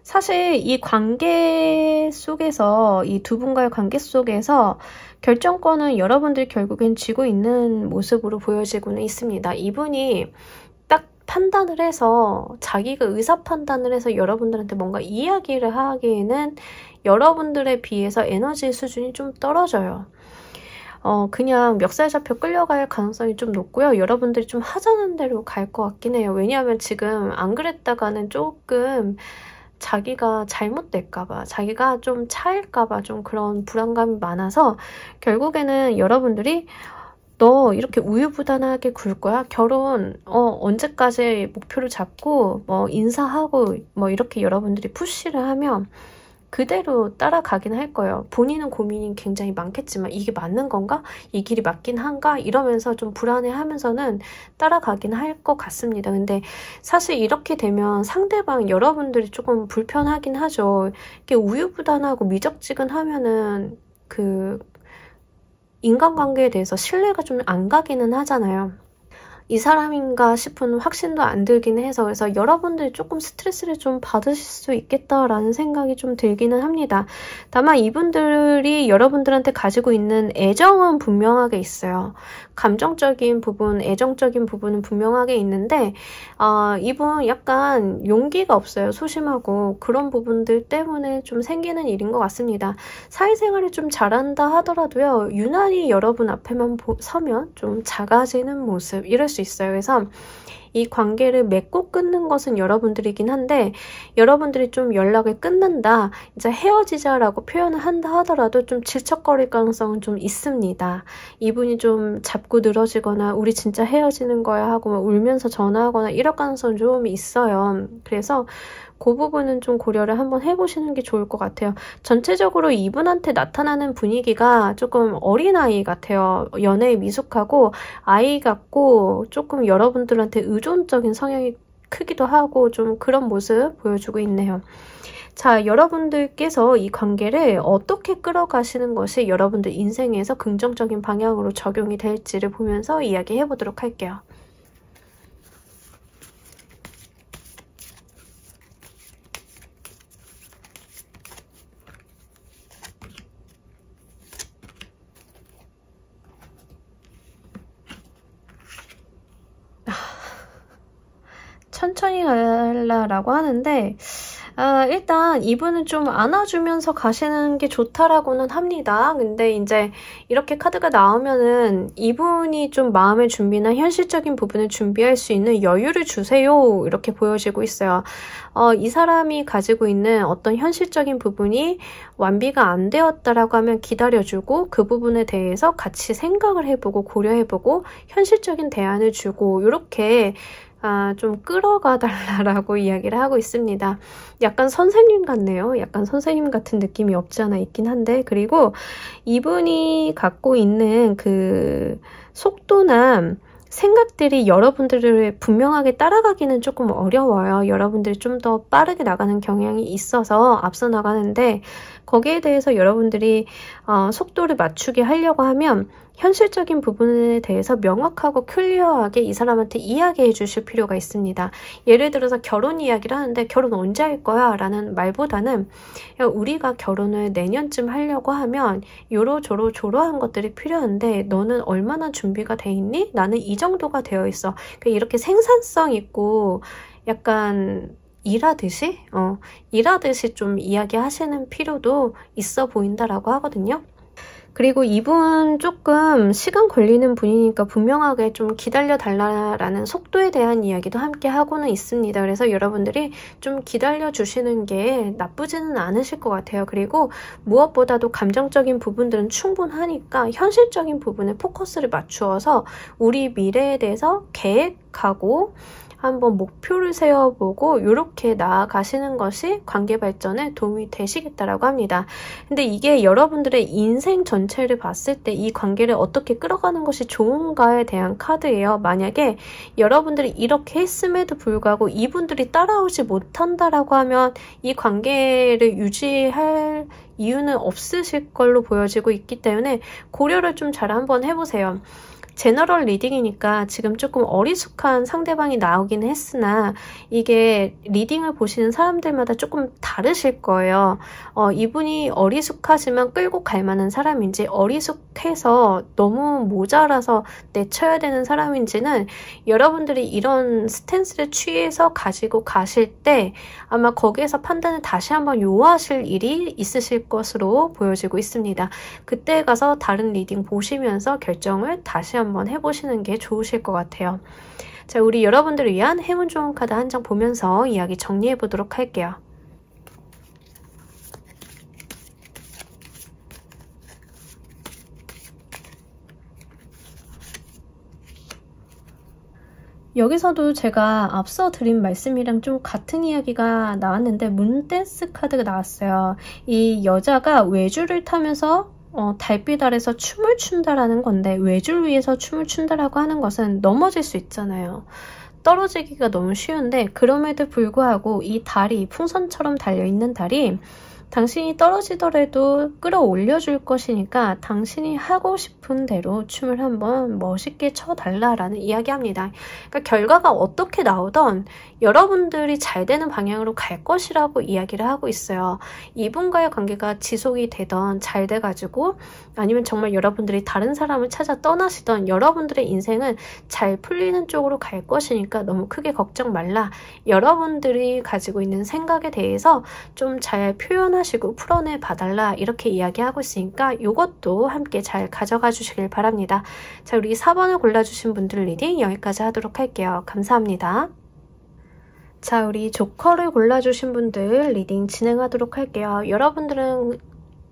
사실 이 관계 속에서, 이 두 분과의 관계 속에서 결정권은 여러분들이 결국엔 쥐고 있는 모습으로 보여지고는 있습니다. 이분이 딱 판단을 해서, 자기가 의사 판단을 해서 여러분들한테 뭔가 이야기를 하기에는 여러분들에 비해서 에너지 수준이 좀 떨어져요. 그냥 멱살 잡혀 끌려갈 가능성이 좀 높고요. 여러분들이 좀 하자는 대로 갈 것 같긴 해요. 왜냐하면 지금 안 그랬다가는 조금 자기가 잘못될까봐, 자기가 좀 차일까봐 좀 그런 불안감이 많아서 결국에는 여러분들이 너 이렇게 우유부단하게 굴 거야? 결혼 언제까지 목표를 잡고 뭐 인사하고 뭐 이렇게 여러분들이 푸시를 하면 그대로 따라가긴 할 거예요. 본인은 고민이 굉장히 많겠지만 이게 맞는 건가? 이 길이 맞긴 한가? 이러면서 좀 불안해하면서는 따라가긴 할 것 같습니다. 근데 사실 이렇게 되면 상대방 여러분들이 조금 불편하긴 하죠. 이렇게 우유부단하고 미적지근하면은 인간관계에 대해서 신뢰가 좀 안 가기는 하잖아요. 이 사람인가 싶은 확신도 안 들긴 해서 그래서 여러분들이 조금 스트레스를 좀 받으실 수 있겠다라는 생각이 좀 들기는 합니다. 다만 이분들이 여러분들한테 가지고 있는 애정은 분명하게 있어요. 감정적인 부분, 애정적인 부분은 분명하게 있는데 이분 약간 용기가 없어요. 소심하고 그런 부분들 때문에 좀 생기는 일인 것 같습니다. 사회생활을 좀 잘한다 하더라도요. 유난히 여러분 앞에만 서면 좀 작아지는 모습 이럴 수 있어요. 그래서 이 관계를 맺고 끊는 것은 여러분들이긴 한데 여러분들이 좀 연락을 끊는다, 이제 헤어지자라고 표현을 한다 하더라도 좀 질척거릴 가능성은 좀 있습니다. 이분이 좀 잡고 늘어지거나 우리 진짜 헤어지는 거야 하고 울면서 전화하거나 이럴 가능성은 좀 있어요. 그래서 그 부분은 좀 고려를 한번 해보시는 게 좋을 것 같아요. 전체적으로 이분한테 나타나는 분위기가 조금 어린아이 같아요. 연애에 미숙하고 아이 같고 조금 여러분들한테 의존적인 성향이 크기도 하고 좀 그런 모습 보여주고 있네요. 자, 여러분들께서 이 관계를 어떻게 끌어가시는 것이 여러분들 인생에서 긍정적인 방향으로 적용이 될지를 보면서 이야기해 보도록 할게요. 천천히 가라라고 하는데 일단 이분은 좀 안아주면서 가시는 게 좋다라고는 합니다. 근데 이제 이렇게 카드가 나오면은 이분이 좀 마음의 준비나 현실적인 부분을 준비할 수 있는 여유를 주세요. 이렇게 보여지고 있어요. 이 사람이 가지고 있는 어떤 현실적인 부분이 완비가 안 되었다라고 하면 기다려주고 그 부분에 대해서 같이 생각을 해보고 고려해보고 현실적인 대안을 주고 이렇게 좀 끌어가달라고 이야기를 하고 있습니다. 약간 선생님 같네요. 약간 선생님 같은 느낌이 없지 않아 있긴 한데, 그리고 이분이 갖고 있는 그 속도나 생각들이 여러분들을 분명하게 따라가기는 조금 어려워요. 여러분들이 좀 더 빠르게 나가는 경향이 있어서 앞서 나가는데 거기에 대해서 여러분들이 속도를 맞추게 하려고 하면 현실적인 부분에 대해서 명확하고 클리어하게 이 사람한테 이야기해 주실 필요가 있습니다. 예를 들어서 결혼 이야기를 하는데 결혼 언제 할 거야? 라는 말보다는 우리가 결혼을 내년쯤 하려고 하면 요러저러저러한 것들이 필요한데 너는 얼마나 준비가 돼 있니? 나는 이 정도가 되어 있어. 이렇게 생산성 있고 약간 일하듯이 좀 이야기하시는 필요도 있어 보인다라고 하거든요. 그리고 이분 조금 시간 걸리는 분이니까 분명하게 좀 기다려달라라는 속도에 대한 이야기도 함께 하고는 있습니다. 그래서 여러분들이 좀 기다려주시는 게 나쁘지는 않으실 것 같아요. 그리고 무엇보다도 감정적인 부분들은 충분하니까 현실적인 부분에 포커스를 맞추어서 우리 미래에 대해서 계획하고 한번 목표를 세워보고 이렇게 나아가시는 것이 관계 발전에 도움이 되시겠다라고 합니다. 근데 이게 여러분들의 인생 전체를 봤을 때 이 관계를 어떻게 끌어가는 것이 좋은가에 대한 카드예요. 만약에 여러분들이 이렇게 했음에도 불구하고 이분들이 따라오지 못한다라고 하면 이 관계를 유지할 이유는 없으실 걸로 보여지고 있기 때문에 고려를 좀 잘 한번 해보세요. 제너럴 리딩이니까 지금 조금 어리숙한 상대방이 나오긴 했으나 이게 리딩을 보시는 사람들마다 조금 다르실 거예요. 이분이 어리숙하지만 끌고 갈 만한 사람인지 어리숙해서 너무 모자라서 내쳐야 되는 사람인지는 여러분들이 이런 스탠스를 취해서 가지고 가실 때 아마 거기에서 판단을 다시 한번 요하실 일이 있으실 것으로 보여지고 있습니다. 그때 가서 다른 리딩 보시면서 결정을 다시 한번 해보시는 게 좋으실 것 같아요. 자, 우리 여러분들을 위한 행운 좋은 카드 한 장 보면서 이야기 정리해 보도록 할게요. 여기서도 제가 앞서 드린 말씀이랑 좀 같은 이야기가 나왔는데 문댄스 카드가 나왔어요. 이 여자가 외줄을 타면서 달빛 아래서 춤을 춘다라는 건데 외줄 위에서 춤을 춘다라고 하는 것은 넘어질 수 있잖아요. 떨어지기가 너무 쉬운데 그럼에도 불구하고 이 달이 풍선처럼 달려있는 달이 당신이 떨어지더라도 끌어올려줄 것이니까 당신이 하고 싶은 대로 춤을 한번 멋있게 춰달라라는 이야기합니다. 그러니까 결과가 어떻게 나오던 여러분들이 잘 되는 방향으로 갈 것이라고 이야기를 하고 있어요. 이분과의 관계가 지속이 되던 잘 돼가지고 아니면 정말 여러분들이 다른 사람을 찾아 떠나시던 여러분들의 인생은 잘 풀리는 쪽으로 갈 것이니까 너무 크게 걱정 말라. 여러분들이 가지고 있는 생각에 대해서 좀 잘 표현하시고 풀어내 봐달라 이렇게 이야기하고 있으니까 이것도 함께 잘 가져가 주시길 바랍니다. 자, 우리 4번을 골라주신 분들 리딩 여기까지 하도록 할게요. 감사합니다. 자, 우리 조커를 골라주신 분들 리딩 진행하도록 할게요. 여러분들은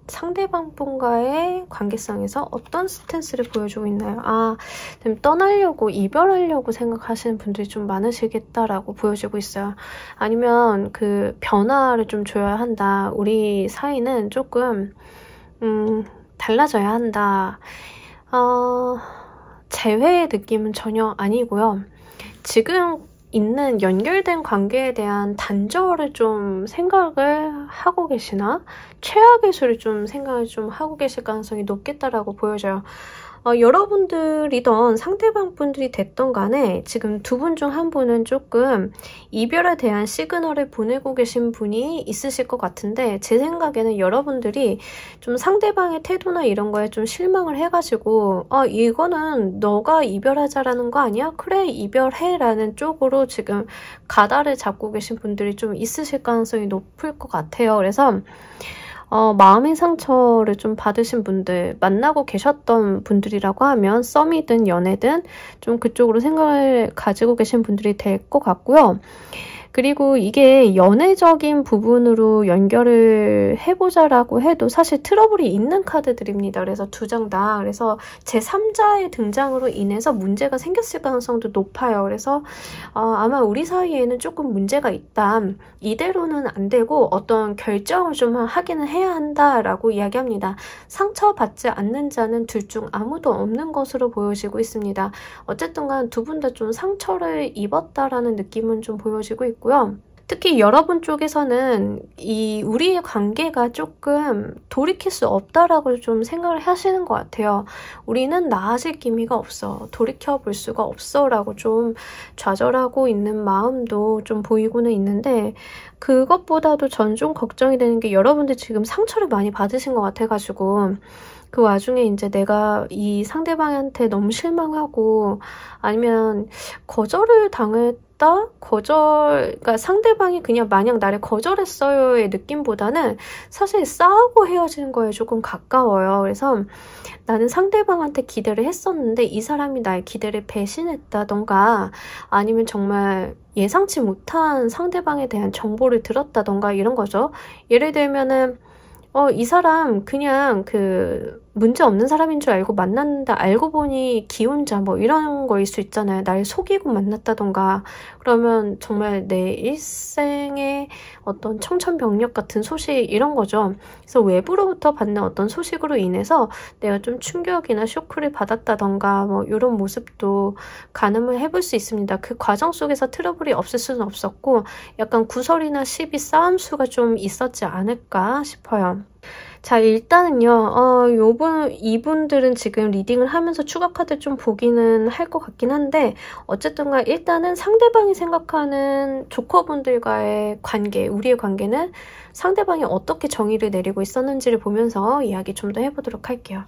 상대방 분과의 관계성에서 어떤 스탠스를 보여주고 있나요? 떠나려고 이별하려고 생각하시는 분들이 좀 많으시겠다라고 보여지고 있어요. 아니면 그 변화를 좀 줘야 한다. 우리 사이는 조금 달라져야 한다. 재회의 느낌은 전혀 아니고요. 지금 있는 연결된 관계에 대한 단절을 좀 생각을 하고 계시나 최악의 수를 좀 생각을 좀 하고 계실 가능성이 높겠다라고 보여져요. 여러분들이던 상대방 분들이 됐던 간에 지금 두 분 중 한 분은 조금 이별에 대한 시그널을 보내고 계신 분이 있으실 것 같은데 제 생각에는 여러분들이 좀 상대방의 태도나 이런 거에 좀 실망을 해가지고 이거는 너가 이별하자라는 거 아니야? 그래 이별해 라는 쪽으로 지금 가다를 잡고 계신 분들이 좀 있으실 가능성이 높을 것 같아요. 그래서 마음의 상처를 좀 받으신 분들, 만나고 계셨던 분들이라고 하면 썸이든 연애든 좀 그쪽으로 생각을 가지고 계신 분들이 될 것 같고요. 그리고 이게 연애적인 부분으로 연결을 해보자라고 해도 사실 트러블이 있는 카드들입니다. 그래서 두 장 다. 그래서 제3자의 등장으로 인해서 문제가 생겼을 가능성도 높아요. 그래서 아마 우리 사이에는 조금 문제가 있다. 이대로는 안 되고 어떤 결정을 좀 하기는 해야 한다라고 이야기합니다. 상처받지 않는 자는 둘 중 아무도 없는 것으로 보여지고 있습니다. 어쨌든 간 두 분 다 좀 상처를 입었다라는 느낌은 좀 보여지고 있고요. 특히 여러분 쪽에서는 우리의 관계가 조금 돌이킬 수 없다라고 좀 생각을 하시는 것 같아요. 우리는 나아질 기미가 없어. 돌이켜볼 수가 없어. 라고 좀 좌절하고 있는 마음도 좀 보이고는 있는데, 그것보다도 전 좀 걱정이 되는 게 여러분들 지금 상처를 많이 받으신 것 같아가지고, 그 와중에 이제 내가 이 상대방한테 너무 실망하고 아니면 거절을 당했다? 그러니까 상대방이 그냥 마냥 나를 거절했어요의 느낌보다는 사실 싸우고 헤어지는 거에 조금 가까워요. 그래서 나는 상대방한테 기대를 했었는데 이 사람이 나의 기대를 배신했다던가 아니면 정말 예상치 못한 상대방에 대한 정보를 들었다던가 이런 거죠. 예를 들면은 이 사람 그냥 문제 없는 사람인 줄 알고 만났는데 알고 보니 기혼자 뭐 이런 거일 수 있잖아요. 날 속이고 만났다던가 그러면 정말 내 일생의 어떤 청천벽력 같은 소식 이런 거죠. 그래서 외부로부터 받는 어떤 소식으로 인해서 내가 좀 충격이나 쇼크를 받았다던가 뭐 이런 모습도 가늠을 해볼 수 있습니다. 그 과정 속에서 트러블이 없을 수는 없었고 약간 구설이나 시비 싸움수가 좀 있었지 않을까 싶어요. 자, 일단은요, 이분들은 지금 리딩을 하면서 추가 카드 좀 보기는 할 것 같긴 한데, 어쨌든가 일단은 상대방이 생각하는 조커분들과의 관계, 우리의 관계는 상대방이 어떻게 정의를 내리고 있었는지를 보면서 이야기 좀 더 해보도록 할게요.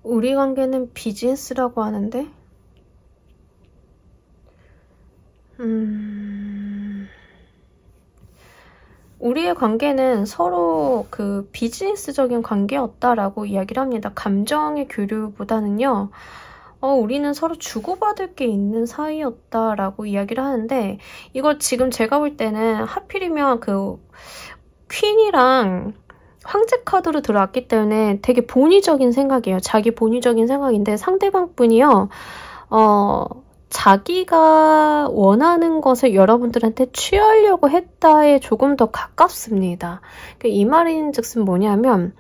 우리 관계는 비즈니스라고 하는데 우리의 관계는 서로 비즈니스적인 관계였다라고 이야기를 합니다. 감정의 교류보다는요. 우리는 서로 주고받을 게 있는 사이였다라고 이야기를 하는데 이거 지금 제가 볼 때는 하필이면 퀸이랑 황제 카드로 들어왔기 때문에 되게 본의적인 생각이에요. 자기 본의적인 생각인데 상대방 분이요. 자기가 원하는 것을 여러분들한테 취하려고 했다에 조금 더 가깝습니다. 이 말인즉슨 뭐냐면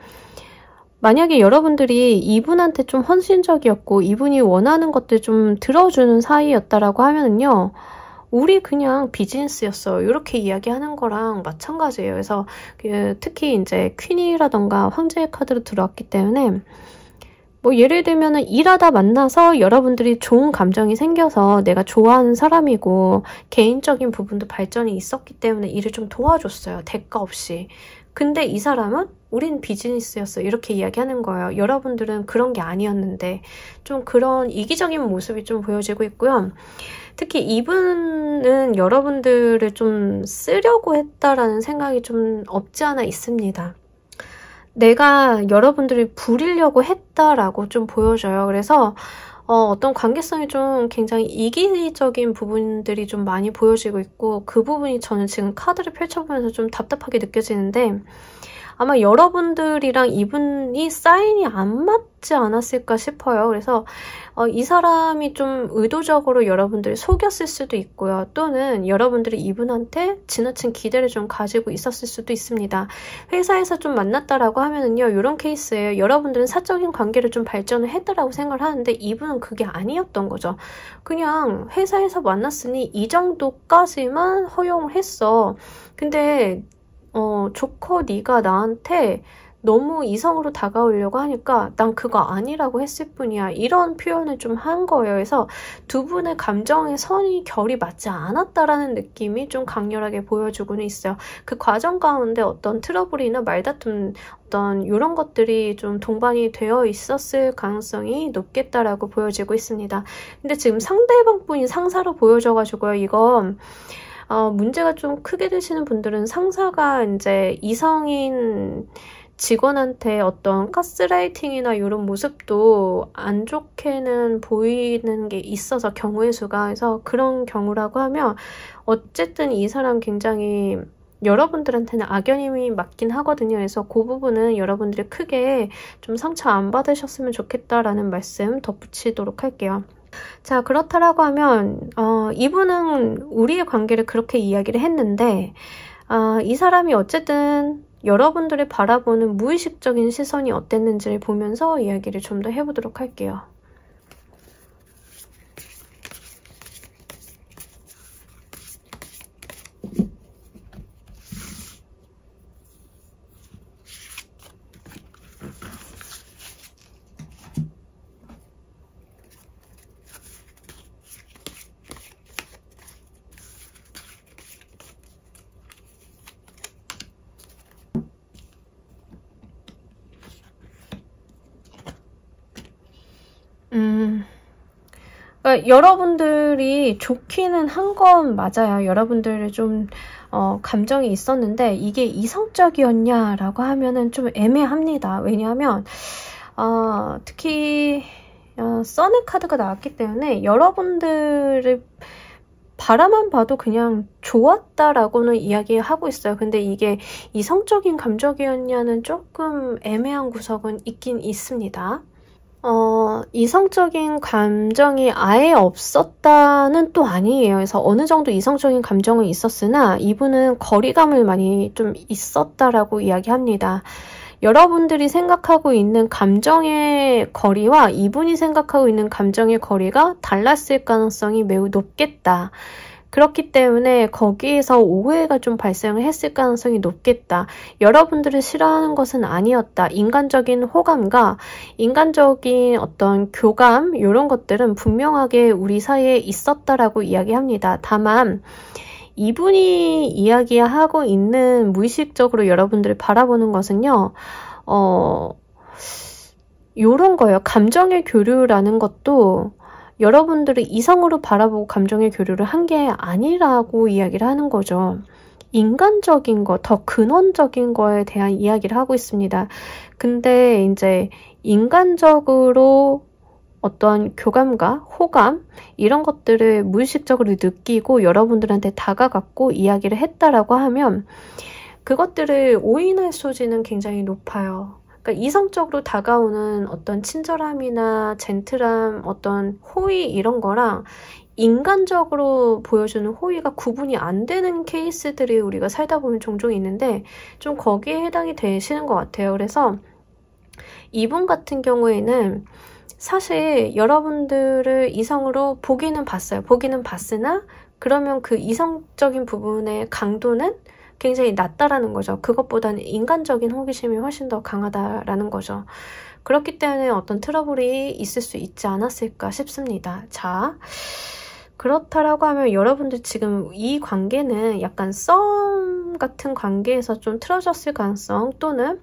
만약에 여러분들이 이분한테 좀 헌신적이었고 이분이 원하는 것들 좀 들어주는 사이였다라고 하면은요. 우리 그냥 비즈니스였어. 이렇게 이야기하는 거랑 마찬가지예요. 그래서 특히 이제 퀸이라던가 황제의 카드로 들어왔기 때문에 뭐 예를 들면은 일하다 만나서 여러분들이 좋은 감정이 생겨서 내가 좋아하는 사람이고 개인적인 부분도 발전이 있었기 때문에 일을 좀 도와줬어요. 대가 없이. 근데 이 사람은 우린 비즈니스였어. 이렇게 이야기하는 거예요. 여러분들은 그런 게 아니었는데 좀 그런 이기적인 모습이 좀 보여지고 있고요. 특히 이분은 여러분들을 좀 쓰려고 했다라는 생각이 좀 없지 않아 있습니다. 내가 여러분들을 부리려고 했다라고 좀 보여져요. 그래서 어떤 관계성이 좀 굉장히 이기적인 부분들이 좀 많이 보여지고 있고 그 부분이 저는 지금 카드를 펼쳐보면서 좀 답답하게 느껴지는데 아마 여러분들이랑 이분이 사인이 안 맞지 않았을까 싶어요. 그래서 이 사람이 좀 의도적으로 여러분들을 속였을 수도 있고요. 또는 여러분들이 이분한테 지나친 기대를 좀 가지고 있었을 수도 있습니다. 회사에서 좀 만났다라고 하면은요. 이런 케이스예요. 여러분들은 사적인 관계를 좀 발전을 했다라고 생각을 하는데 이분은 그게 아니었던 거죠. 그냥 회사에서 만났으니 이 정도까지만 허용을 했어. 근데 조커 네가 나한테 너무 이성으로 다가오려고 하니까 난 그거 아니라고 했을 뿐이야. 이런 표현을 좀 한 거예요. 그래서 두 분의 감정의 선이 결이 맞지 않았다라는 느낌이 좀 강렬하게 보여주고는 있어요. 그 과정 가운데 어떤 트러블이나 말다툼 어떤 이런 것들이 좀 동반이 되어 있었을 가능성이 높겠다라고 보여지고 있습니다. 근데 지금 상대방 분이 상사로 보여져가지고요. 이거 문제가 좀 크게 되시는 분들은 상사가 이제 이성인 직원한테 어떤 가스라이팅이나 이런 모습도 안 좋게는 보이는 게 있어서 경우의 수가. 그래서 그런 경우라고 하면 어쨌든 이 사람 굉장히 여러분들한테는 악연이 맞긴 하거든요. 그래서 그 부분은 여러분들이 크게 좀 상처 안 받으셨으면 좋겠다라는 말씀 덧붙이도록 할게요. 자, 그렇다라고 하면 이분은 우리의 관계를 그렇게 이야기를 했는데 이 사람이 어쨌든 여러분들이 바라보는 무의식적인 시선이 어땠는지를 보면서 이야기를 좀 더 해보도록 할게요. 그러니까 여러분들이 좋기는 한 건 맞아요. 여러분들이 좀 감정이 있었는데 이게 이성적이었냐라고 하면은 좀 애매합니다. 왜냐하면 특히 써는 카드가 나왔기 때문에 여러분들을 바라만 봐도 그냥 좋았다라고는 이야기하고 있어요. 근데 이게 이성적인 감정이었냐는 조금 애매한 구석은 있긴 있습니다. 이성적인 감정이 아예 없었다는 또 아니에요. 그래서 어느 정도 이성적인 감정은 있었으나 이분은 거리감을 많이 좀 있었다라고 이야기합니다. 여러분들이 생각하고 있는 감정의 거리와 이분이 생각하고 있는 감정의 거리가 달랐을 가능성이 매우 높겠다. 그렇기 때문에 거기에서 오해가 좀 발생을 했을 가능성이 높겠다. 여러분들을 싫어하는 것은 아니었다. 인간적인 호감과 인간적인 어떤 교감 이런 것들은 분명하게 우리 사이에 있었다라고 이야기합니다. 다만 이분이 이야기하고 있는 무의식적으로 여러분들을 바라보는 것은요. 요런 거예요. 감정의 교류라는 것도 여러분들이 이성으로 바라보고 감정의 교류를 한 게 아니라고 이야기를 하는 거죠. 인간적인 거, 더 근원적인 거에 대한 이야기를 하고 있습니다. 근데 이제 인간적으로 어떤 교감과 호감 이런 것들을 무의식적으로 느끼고 여러분들한테 다가갔고 이야기를 했다라고 하면 그것들을 오인할 소지는 굉장히 높아요. 그러니까 이성적으로 다가오는 어떤 친절함이나 젠틀함, 어떤 호의 이런 거랑 인간적으로 보여주는 호의가 구분이 안 되는 케이스들이 우리가 살다 보면 종종 있는데 좀 거기에 해당이 되시는 것 같아요. 그래서 이분 같은 경우에는 사실 여러분들을 이성으로 보기는 봤어요. 보기는 봤으나 그러면 그 이성적인 부분의 강도는 굉장히 낮다라는 거죠. 그것보다는 인간적인 호기심이 훨씬 더 강하다라는 거죠. 그렇기 때문에 어떤 트러블이 있을 수 있지 않았을까 싶습니다. 자, 그렇다라고 하면 여러분들 지금 이 관계는 약간 썸 같은 관계에서 좀 틀어졌을 가능성 또는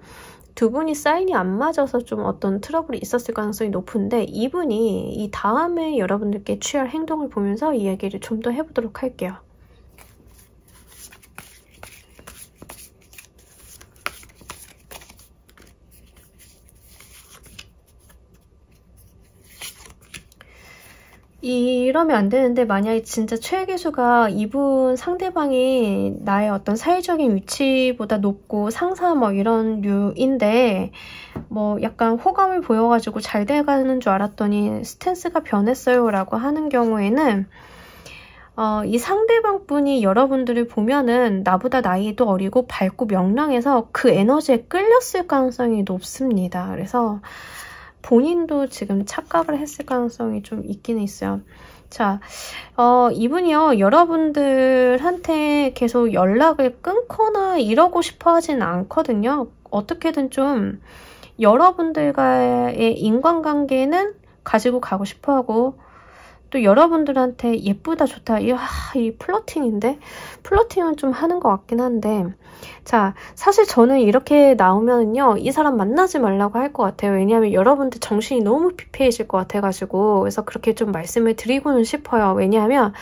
두 분이 사인이 안 맞아서 좀 어떤 트러블이 있었을 가능성이 높은데 이분이 이 다음에 여러분들께 취할 행동을 보면서 이야기를 좀 더 해보도록 할게요. 이러면 안 되는데 만약에 진짜 최애계수가 이분 상대방이 나의 어떤 사회적인 위치보다 높고 상사 뭐 이런 류인데 뭐 약간 호감을 보여가지고 잘 돼가는 줄 알았더니 스탠스가 변했어요 라고 하는 경우에는 이 상대방 분이 여러분들을 보면은 나보다 나이도 어리고 밝고 명랑해서 그 에너지에 끌렸을 가능성이 높습니다. 그래서 본인도 지금 착각을 했을 가능성이 좀 있긴 있어요. 자, 이분이요. 여러분들한테 계속 연락을 끊거나 이러고 싶어 하진 않거든요. 어떻게든 좀 여러분들과의 인간관계는 가지고 가고 싶어 하고 또 여러분들한테 예쁘다 좋다 이 플러팅인데 플러팅은 좀 하는 것 같긴 한데 자 사실 저는 이렇게 나오면은요 이 사람 만나지 말라고 할 것 같아요. 왜냐하면 여러분들 정신이 너무 피폐해질 것 같아가지고 그래서 그렇게 좀 말씀을 드리고는 싶어요. 왜냐하면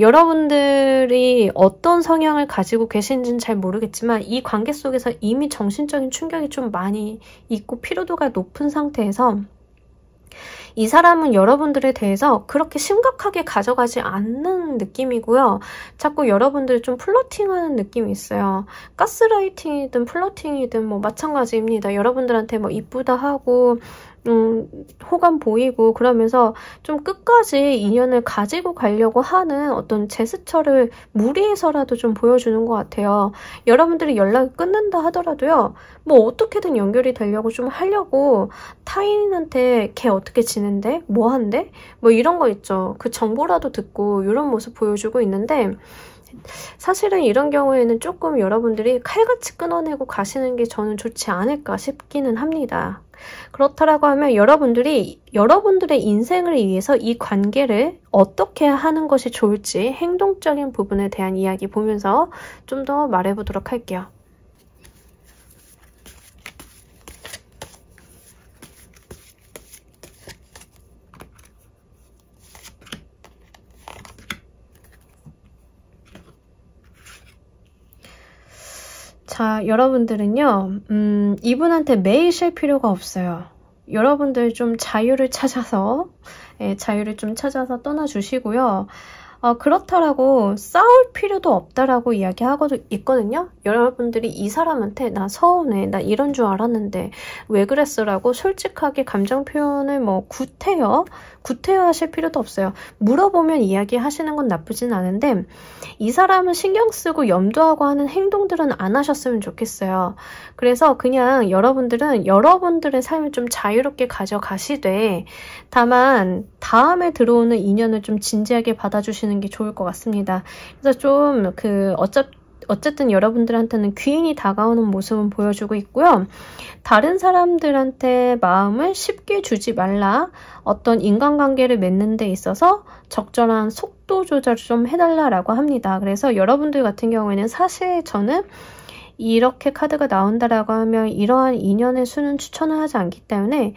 여러분들이 어떤 성향을 가지고 계신지는 잘 모르겠지만 이 관계 속에서 이미 정신적인 충격이 좀 많이 있고 피로도가 높은 상태에서 이 사람은 여러분들에 대해서 그렇게 심각하게 가져가지 않는 느낌이고요. 자꾸 여러분들 좀 플러팅하는 느낌이 있어요. 가스라이팅이든 플러팅이든 뭐 마찬가지입니다. 여러분들한테 뭐 이쁘다 하고 호감 보이고 그러면서 좀 끝까지 인연을 가지고 가려고 하는 어떤 제스처를 무리해서라도 좀 보여주는 것 같아요. 여러분들이 연락을 끊는다 하더라도요. 뭐 어떻게든 연결이 되려고 좀 하려고 타인한테 걔 어떻게 지낸대? 뭐 한대? 뭐 이런 거 있죠. 그 정보라도 듣고 이런 모습 보여주고 있는데 사실은 이런 경우에는 조금 여러분들이 칼같이 끊어내고 가시는 게 저는 좋지 않을까 싶기는 합니다. 그렇다라고 하면 여러분들의 인생을 위해서 이 관계를 어떻게 하는 것이 좋을지 행동적인 부분에 대한 이야기 보면서 좀 더 말해보도록 할게요. 자, 여러분들은요, 이분한테 매일 쉴 필요가 없어요. 여러분들 좀 자유를 찾아서 떠나주시고요. 그렇다라고 싸울 필요도 없다라고 이야기하고 있거든요. 여러분들이 이 사람한테 나 서운해, 나 이런 줄 알았는데 왜 그랬어라고 솔직하게 감정 표현을 뭐 구태여 하실 필요도 없어요. 물어보면 이야기하시는 건 나쁘진 않은데 이 사람은 신경 쓰고 염두하고 하는 행동들은 안 하셨으면 좋겠어요. 그래서 그냥 여러분들은 여러분들의 삶을 좀 자유롭게 가져가시되 다만 다음에 들어오는 인연을 좀 진지하게 받아주시는 게 좋을 것 같습니다. 그래서 좀 어쨌든 여러분들한테는 귀인이 다가오는 모습은 보여주고 있고요. 다른 사람들한테 마음을 쉽게 주지 말라. 어떤 인간관계를 맺는 데 있어서 적절한 속도 조절을 좀 해달라고 합니다. 그래서 여러분들 같은 경우에는 사실 저는 이렇게 카드가 나온다라고 하면 이러한 인연의 수는 추천을 하지 않기 때문에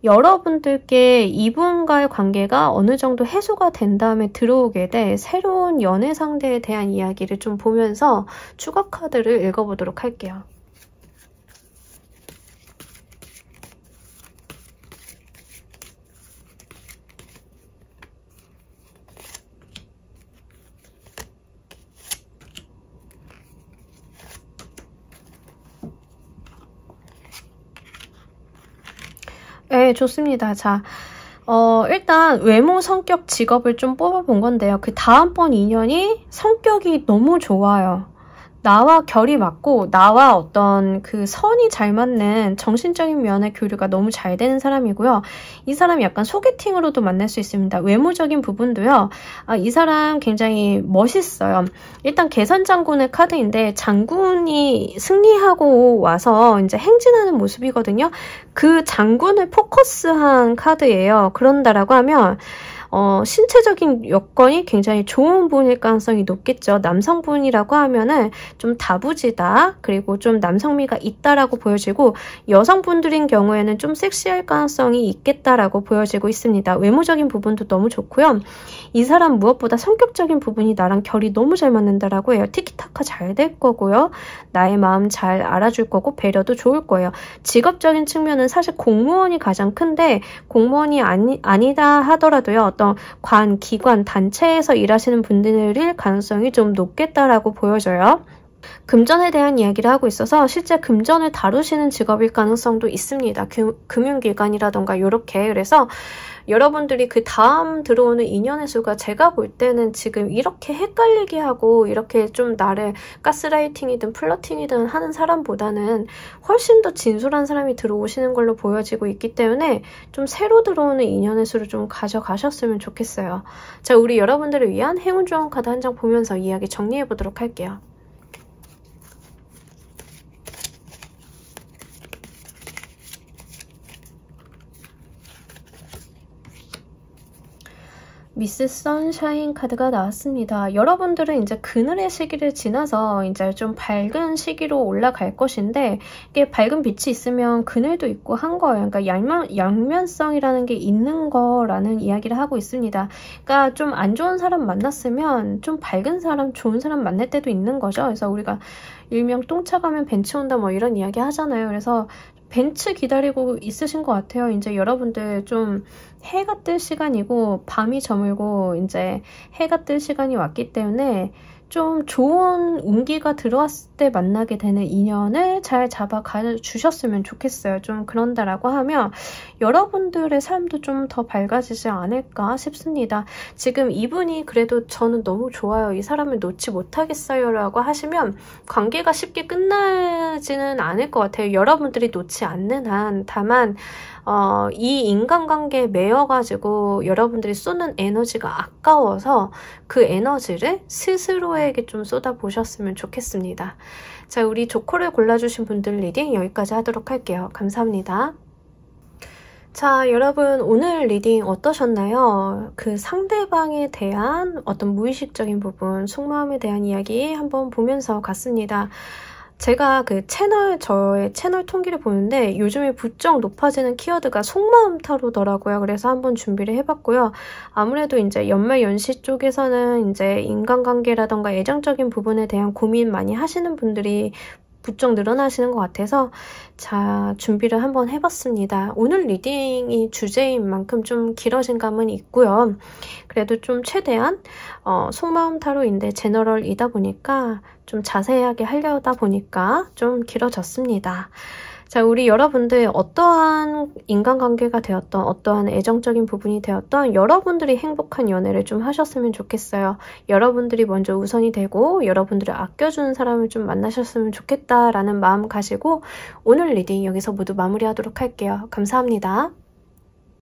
여러분들께 이분과의 관계가 어느 정도 해소가 된 다음에 들어오게 될 새로운 연애 상대에 대한 이야기를 좀 보면서 추가 카드를 읽어보도록 할게요. 네, 좋습니다. 자, 일단 외모, 성격, 직업을 좀 뽑아본 건데요. 그 다음번 인연이 성격이 너무 좋아요. 나와 결이 맞고 나와 어떤 그 선이 잘 맞는 정신적인 면의 교류가 너무 잘 되는 사람이고요. 이 사람이 약간 소개팅으로도 만날 수 있습니다. 외모적인 부분도요. 이 사람 굉장히 멋있어요. 일단 개선장군의 카드인데 장군이 승리하고 와서 이제 행진하는 모습이거든요. 그 장군을 포커스한 카드예요. 그런다라고 하면 신체적인 여건이 굉장히 좋은 분일 가능성이 높겠죠. 남성분이라고 하면은 좀 다부지다. 그리고 좀 남성미가 있다라고 보여지고 여성분들인 경우에는 좀 섹시할 가능성이 있겠다라고 보여지고 있습니다. 외모적인 부분도 너무 좋고요. 이 사람 무엇보다 성격적인 부분이 나랑 결이 너무 잘 맞는다라고 해요. 티키타카 잘 될 거고요. 나의 마음 잘 알아줄 거고 배려도 좋을 거예요. 직업적인 측면은 사실 공무원이 가장 큰데 공무원이 아니다 하더라도요. 어떤 관, 기관, 단체에서 일하시는 분들일 가능성이 좀 높겠다라고 보여져요. 금전에 대한 이야기를 하고 있어서 실제 금전을 다루시는 직업일 가능성도 있습니다. 금융기관이라던가 이렇게. 그래서 여러분들이 그 다음 들어오는 인연의 수가 제가 볼 때는 지금 이렇게 헷갈리게 하고 이렇게 좀 나를 가스라이팅이든 플러팅이든 하는 사람보다는 훨씬 더 진솔한 사람이 들어오시는 걸로 보여지고 있기 때문에 좀 새로 들어오는 인연의 수를 좀 가져가셨으면 좋겠어요. 자, 우리 여러분들을 위한 행운 조언 카드 한 장 보면서 이야기 정리해 보도록 할게요. 미스 선샤인 카드가 나왔습니다. 여러분들은 이제 그늘의 시기를 지나서 이제 좀 밝은 시기로 올라갈 것인데 이게 밝은 빛이 있으면 그늘도 있고 한 거예요. 그러니까 양면성이라는 게 있는 거라는 이야기를 하고 있습니다. 그러니까 좀 안 좋은 사람 만났으면 좀 밝은 사람, 좋은 사람 만날 때도 있는 거죠. 그래서 우리가 일명 똥차 가면 벤치 온다 뭐 이런 이야기 하잖아요. 그래서 벤츠 기다리고 있으신 것 같아요. 이제 여러분들 좀 해가 뜰 시간이고 밤이 저물고 이제 해가 뜰 시간이 왔기 때문에 좀 좋은 운기가 들어왔을 때 만나게 되는 인연을 잘 잡아가 주셨으면 좋겠어요. 좀 그런다라고 하면 여러분들의 삶도 좀 더 밝아지지 않을까 싶습니다. 지금 이분이 그래도 저는 너무 좋아요. 이 사람을 놓지 못하겠어요 라고 하시면 관계가 쉽게 끝나지는 않을 것 같아요. 여러분들이 놓지 않는 한. 다만 이 인간관계에 매여가지고 여러분들이 쏟는 에너지가 아까워서 그 에너지를 스스로에게 좀 쏟아보셨으면 좋겠습니다. 자, 우리 조커를 골라주신 분들 리딩 여기까지 하도록 할게요. 감사합니다. 자, 여러분 오늘 리딩 어떠셨나요? 그 상대방에 대한 어떤 무의식적인 부분, 속마음에 대한 이야기 한번 보면서 갔습니다. 제가 그 저의 채널 통계를 보는데 요즘에 부쩍 높아지는 키워드가 속마음 타로더라고요. 그래서 한번 준비를 해봤고요. 아무래도 이제 연말 연시 쪽에서는 이제 인간관계라던가 애정적인 부분에 대한 고민 많이 하시는 분들이 부쩍 늘어나시는 것 같아서 자, 준비를 한번 해봤습니다. 오늘 리딩이 주제인 만큼 좀 길어진 감은 있고요. 그래도 좀 최대한 속마음 타로인데 제너럴이다 보니까 좀 자세하게 하려다 보니까 좀 길어졌습니다. 자, 우리 여러분들 어떠한 인간관계가 되었던 어떠한 애정적인 부분이 되었던 여러분들이 행복한 연애를 좀 하셨으면 좋겠어요. 여러분들이 먼저 우선이 되고 여러분들을 아껴주는 사람을 좀 만나셨으면 좋겠다라는 마음 가지고 오늘 리딩 여기서 모두 마무리하도록 할게요. 감사합니다.